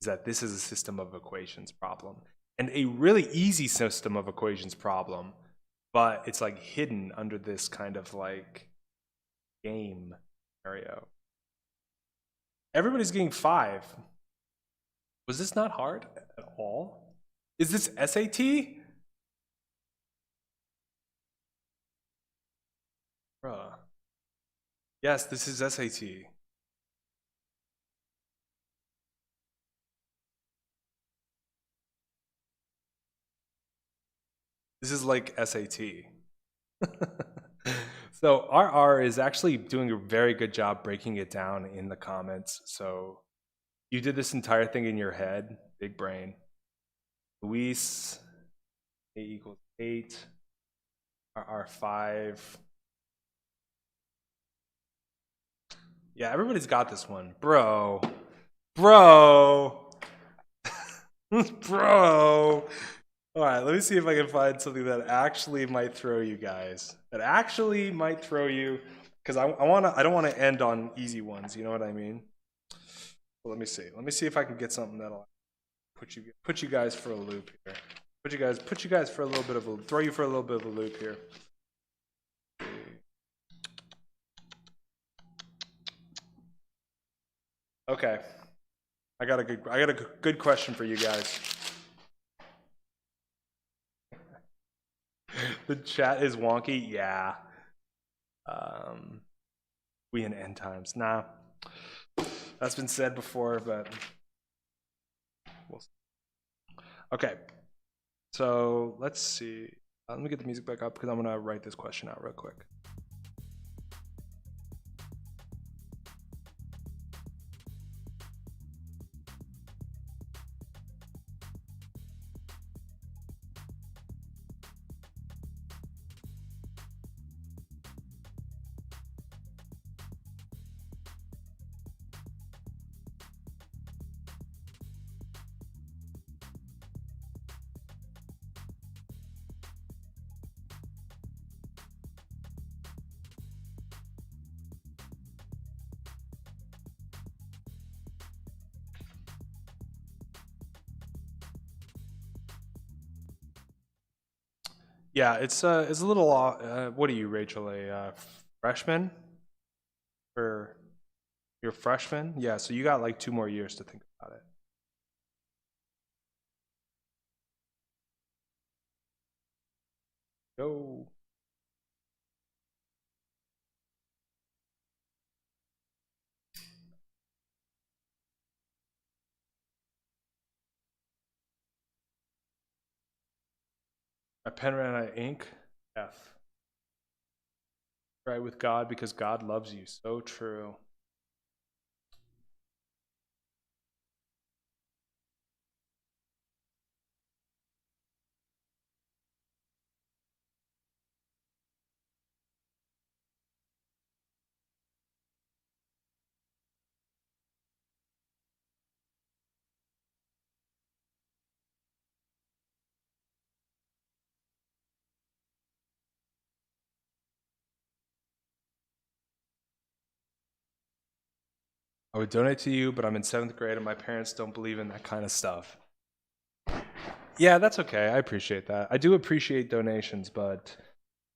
Is that this is a system of equations problem, and a really easy system of equations problem, but it's like hidden under this kind of like game scenario. Everybody's getting 5. Was this not hard at all? Is this SAT? Bruh. Yes, this is SAT. This is like SAT. So RR is actually doing a very good job breaking it down in the comments. So you did this entire thing in your head, big brain. Luis, A equals 8, RR 5. Yeah, everybody's got this one. Bro. Bro. All right, let me see if I can find something that actually might throw you guys. That actually might throw you, because I don't want to end on easy ones. You know what I mean? Well, let me see. Let me see if I can get something that'll put you guys for a loop here. Put you guys for a little bit of a throw you for a little bit of a loop here. Okay. I got a good question for you guys. The chat is wonky. Yeah. We in end times. Nah. That's been said before, but we'll see. Okay. So let's see. Let me get the music back up because I'm gonna write this question out real quick. Yeah, it's a little. What are you, Rachel? A freshman? Or you're a freshman? Yeah, so you got like 2 more years to think about it. Go. A pen ran out of ink. F. Right with God because God loves you. So true. I would donate to you, but I'm in 7th grade and my parents don't believe in that kind of stuff. Yeah, that's okay. I appreciate that. I do appreciate donations, but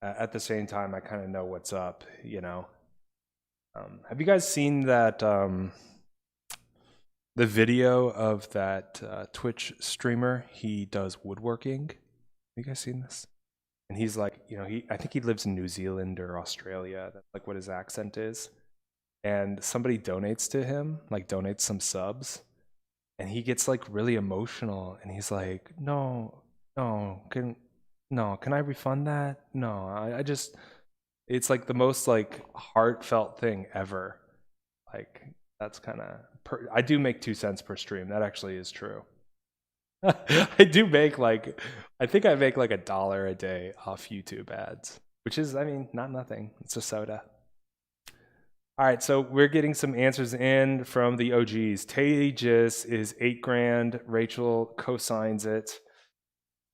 at the same time, I kind of know what's up, you know. Have you guys seen that the video of that Twitch streamer? He does woodworking. Have you guys seen this? And he's like, you know, I think he lives in New Zealand or Australia. That's like what his accent is. And somebody donates to him, like donates some subs, and he gets like really emotional, and he's like, no, can I refund that? No, I just, it's like the most like heartfelt thing ever. Like that's kind of, I do make 2 cents per stream. That actually is true. I do make like, I think I make like $1 a day off YouTube ads, which is, I mean, not nothing. It's a soda. All right, so we're getting some answers in from the OGs. Tejas is 8 grand. Rachel cosigns it.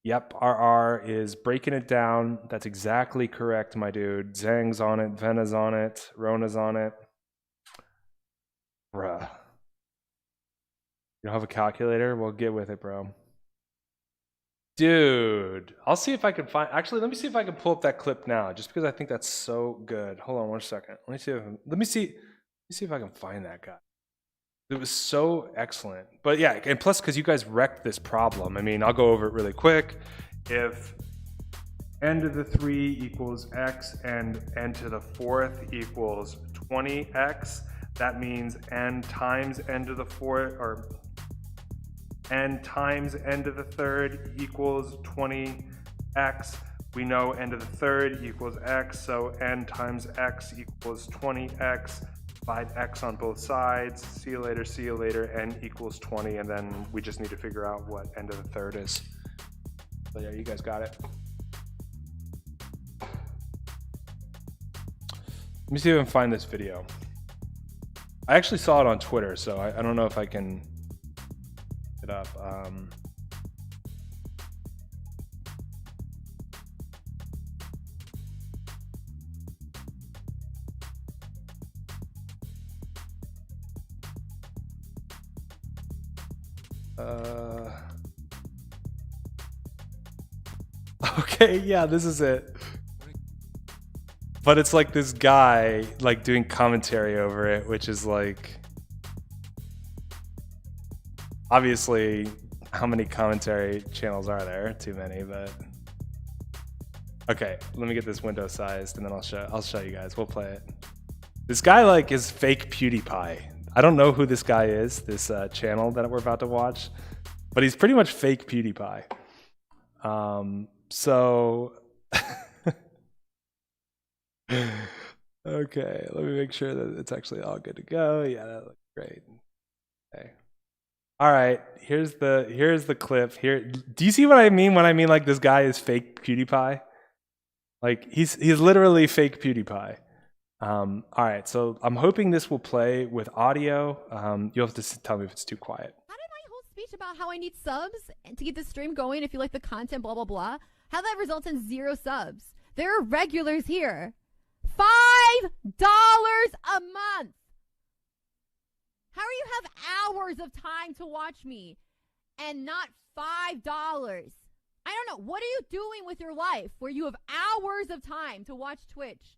Yep, RR is breaking it down. That's exactly correct, my dude. Zhang's on it. Vena's on it. Rona's on it. Bruh. You don't have a calculator? Well, get with it, bro. Dude, I'll see if I can find. Actually, let me see if I can pull up that clip now, just because I think that's so good. Hold on 1 second. Let me see if I can find that guy. It was so excellent. But yeah, and plus, because you guys wrecked this problem. I mean, I'll go over it really quick. If n to the 3 equals x and n to the 4th equals 20x, that means n times n to the 4th, or n times n to the 3rd equals 20x. We know n to the 3rd equals x, so n times x equals 20x. Divide x on both sides. See you later, n equals 20, and then we just need to figure out what n to the 3rd is. So yeah, you guys got it. Let me see if I can find this video. I actually saw it on Twitter, so I don't know if I can it up. Okay, yeah, this is it. But it's like this guy like doing commentary over it, which is like, Obviously, how many commentary channels are there? Too many, but okay. Let me get this window sized, and then I'll show you guys. We'll play it. This guy like is fake PewDiePie. I don't know who this guy is. This channel that we're about to watch, but he's pretty much fake PewDiePie. So okay, let me make sure that it's actually all good to go. Yeah, that looks great. Okay. All right, here's the clip. Here, do you see what I mean when I mean like this guy is fake PewDiePie? Like he's literally fake PewDiePie. All right, so I'm hoping this will play with audio. You'll have to tell me if it's too quiet. How did my whole speech about how I need subs and to get the stream going if you like the content, blah, blah, blah, how that results in 0 subs? There are regulars here. $5 a month. How do you have hours of time to watch me and not $5? I don't know. What are you doing with your life where you have hours of time to watch Twitch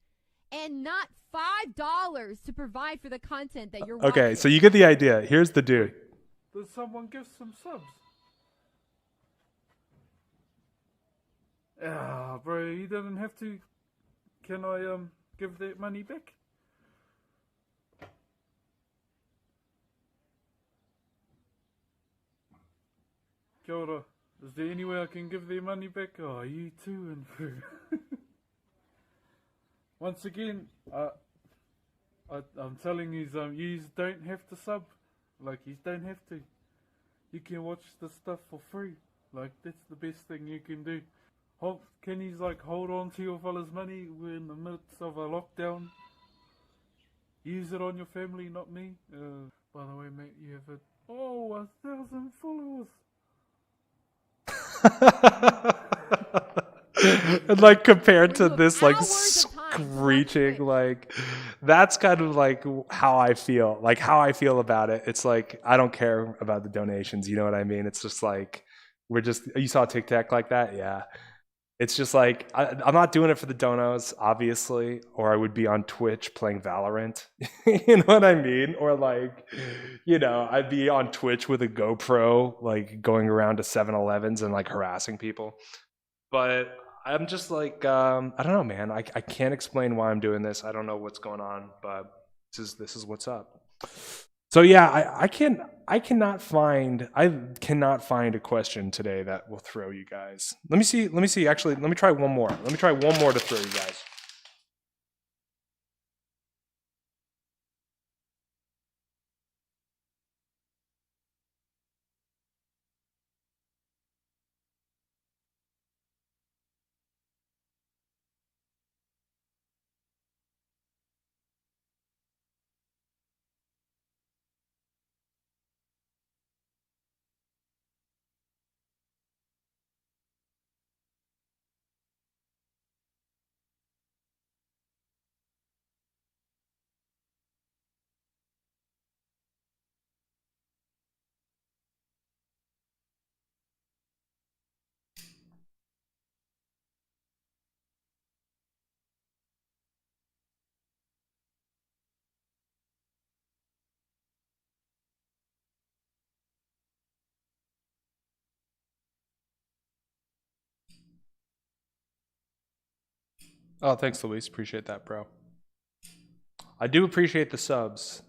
and not $5 to provide for the content that you're watching? Okay, so you get the idea. Here's the dude. Does someone give some subs? Ah, bro, he doesn't have to. Can I give that money back? Kia ora. Is there any way I can give their money back? Oh, you too, and once again, I'm telling you, you don't have to sub. Like, you don't have to. You can watch the stuff for free. Like, that's the best thing you can do. Can you like hold on to your fella's money? We're in the midst of a lockdown. Use it on your family, not me. By the way, mate, you have 1,000 followers. And like compared to this like screeching, like that's kind of like how I feel. Like how I feel about it. It's like I don't care about the donations. You know what I mean? It's just like you saw TikTok like that, yeah. It's just like I'm not doing it for the donos, obviously, or I would be on Twitch playing Valorant. You know what I mean? Or like, you know, I'd be on Twitch with a GoPro, like going around to 7-Elevens and like harassing people. But I'm just like, I don't know, man. I can't explain why I'm doing this. I don't know what's going on, but this is what's up. So yeah, I cannot find a question today that will throw you guys. Let me see. Actually, let me try one more. Let me try one more to throw you guys. Oh, thanks, Luis. Appreciate that, bro. I do appreciate the subs.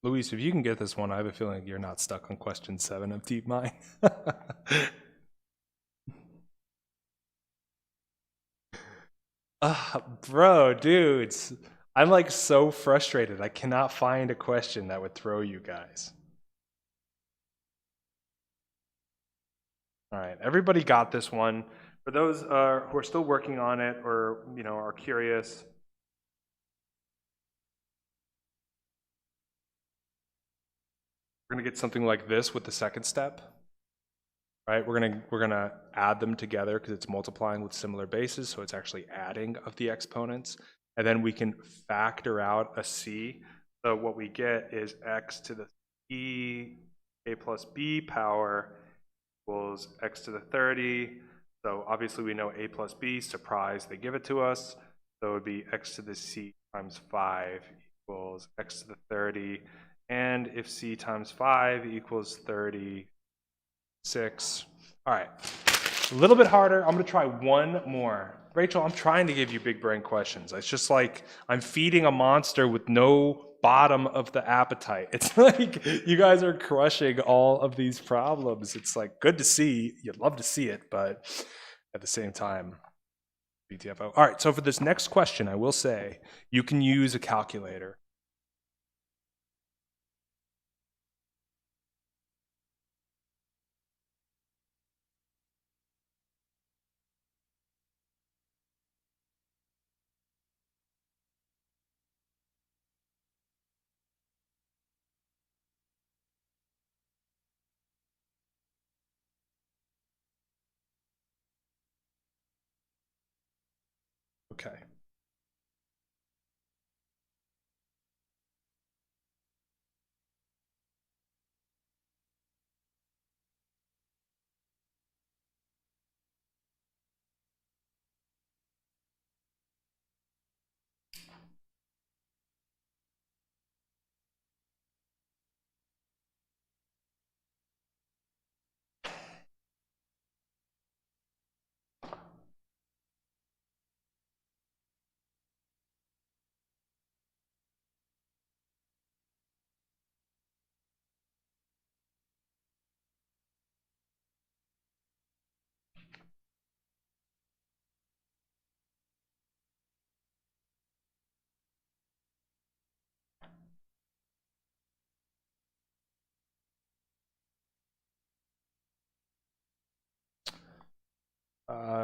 Luis, if you can get this one, I have a feeling you're not stuck on question 7 of DeepMind. Bro, dudes, I'm like so frustrated. I cannot find a question that would throw you guys. All right, everybody got this one. For those who are still working on it or are curious, we're gonna get something like this with the second step, right? We're gonna add them together because it's multiplying with similar bases, so it's actually adding of the exponents, and then we can factor out a c. So what we get is x to the e a plus b power equals x to the 30. So obviously we know a plus b, surprise, they give it to us. So it would be x to the c times 5 equals x to the 30. And if c times 5 equals 36. All right, a little bit harder. I'm gonna try one more. Rachel, I'm trying to give you big brain questions. It's just like I'm feeding a monster with no bottom of the appetite. It's like you guys are crushing all of these problems. It's like good to see. You'd love to see it, but at the same time, BTFO. All right, so for this next question, I will say you can use a calculator. Okay.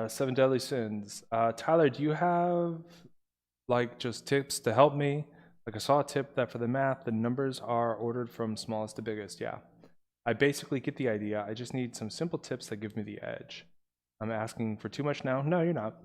Seven deadly sins. Tyler, do you have like just tips to help me? Like I saw a tip that for the math, the numbers are ordered from smallest to biggest. Yeah, I basically get the idea. I just need some simple tips that give me the edge. I'm asking for too much now? No, you're not.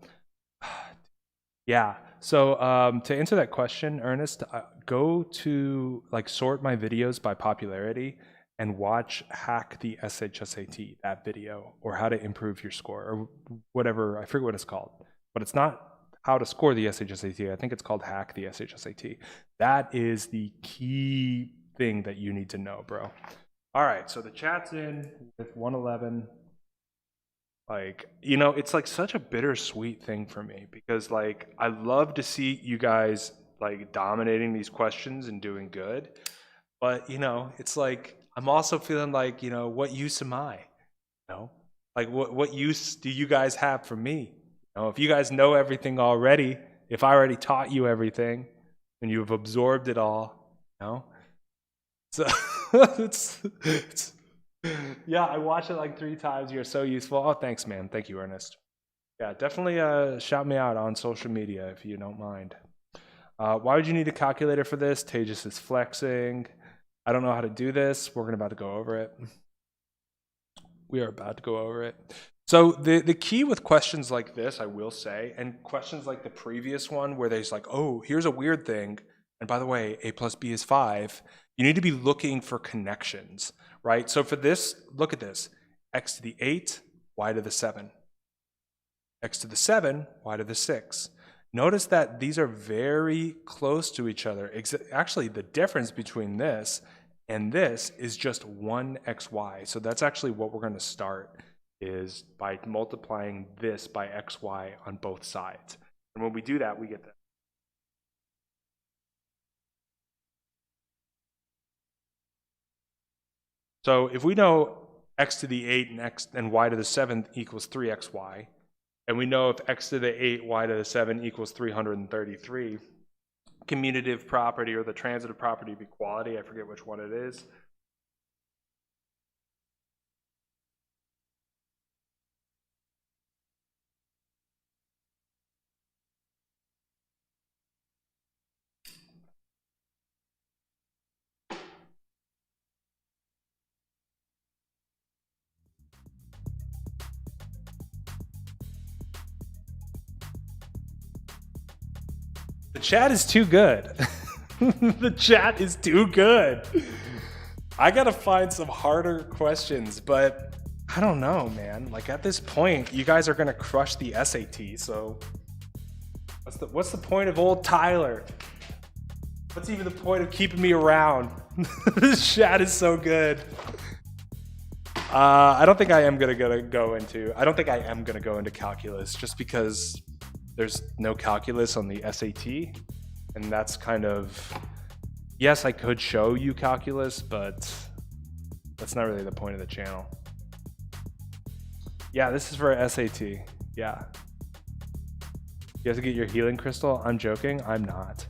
Yeah, so to answer that question, Ernest, go to like sort my videos by popularity and watch Hack the SHSAT, that video, or how to improve your score, or whatever, I forget what it's called. But it's not how to score the SHSAT, I think it's called Hack the SHSAT. That is the key thing that you need to know, bro. All right, so the chat's in with 111. Like, you know, it's like such a bittersweet thing for me because like I love to see you guys like dominating these questions and doing good. But, you know, it's like I'm also feeling like, you know, what use am I? You know? Like what use do you guys have for me? You know, if you guys know everything already, if I already taught you everything and you've absorbed it all, you know? So it's yeah, I watched it like 3 times. You're so useful. Oh, thanks, man. Thank you, Ernest. Yeah, definitely shout me out on social media if you don't mind. Why would you need a calculator for this? Tejas is flexing. I don't know how to do this. We're about to go over it. We are about to go over it. So the key with questions like this, I will say, and questions like the previous one where there's like, oh, here's a weird thing. And by the way, a plus b is 5. You need to be looking for connections, right? So for this, look at this. X to the 8, y to the 7. X to the 7, y to the 6. Notice that these are very close to each other. Actually, the difference between this and this is just 1 xy. So that's actually what we're going to start is by multiplying this by xy on both sides. And when we do that, we get that. So if we know x to the 8 and y to the 7 equals 3xy, and we know if x to the 8, y to the 7 equals 333, commutative property or the transitive property of equality, I forget which one it is. The chat is too good. The chat is too good. I gotta find some harder questions, but I don't know, man. Like at this point, you guys are gonna crush the SAT, so what's the point of old Tyler? What's even the point of keeping me around? This chat is so good. I don't think I am gonna go into calculus just because there's no calculus on the SAT, and that's kind of, yes, I could show you calculus, but that's not really the point of the channel. Yeah, this is for SAT. Yeah. You have to get your healing crystal? I'm joking. I'm not.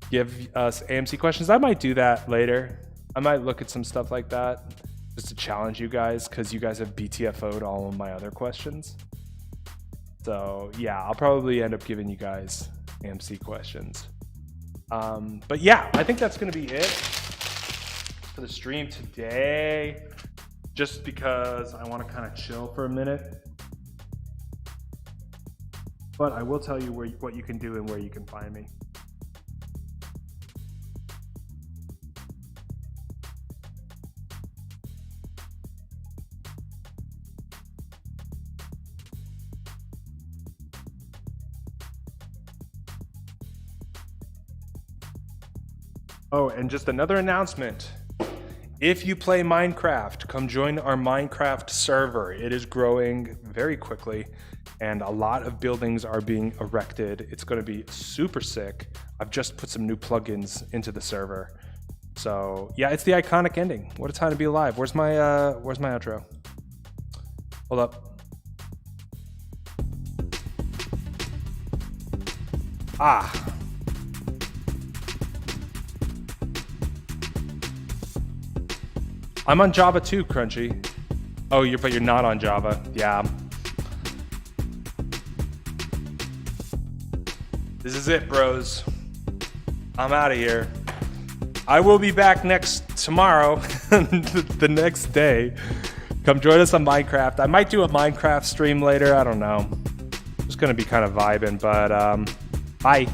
Give us AMC questions. I might do that later. I might look at some stuff like that just to challenge you guys, because you guys have BTFO'd all of my other questions. So yeah, I'll probably end up giving you guys AMC questions. But yeah, I think that's going to be it for the stream today, just because I want to kind of chill for a minute. But I will tell you what you can do and where you can find me. Oh, and just another announcement. If you play Minecraft, come join our Minecraft server. It is growing very quickly, and a lot of buildings are being erected. It's going to be super sick. I've just put some new plugins into the server. So yeah, it's the iconic ending. What a time to be alive. Where's my outro? Hold up. Ah. I'm on Java too, Crunchy. Oh, but you're not on Java. Yeah. This is it, bros. I'm out of here. I will be back tomorrow, the next day. Come join us on Minecraft. I might do a Minecraft stream later. I don't know. Just gonna be kind of vibing, but bye.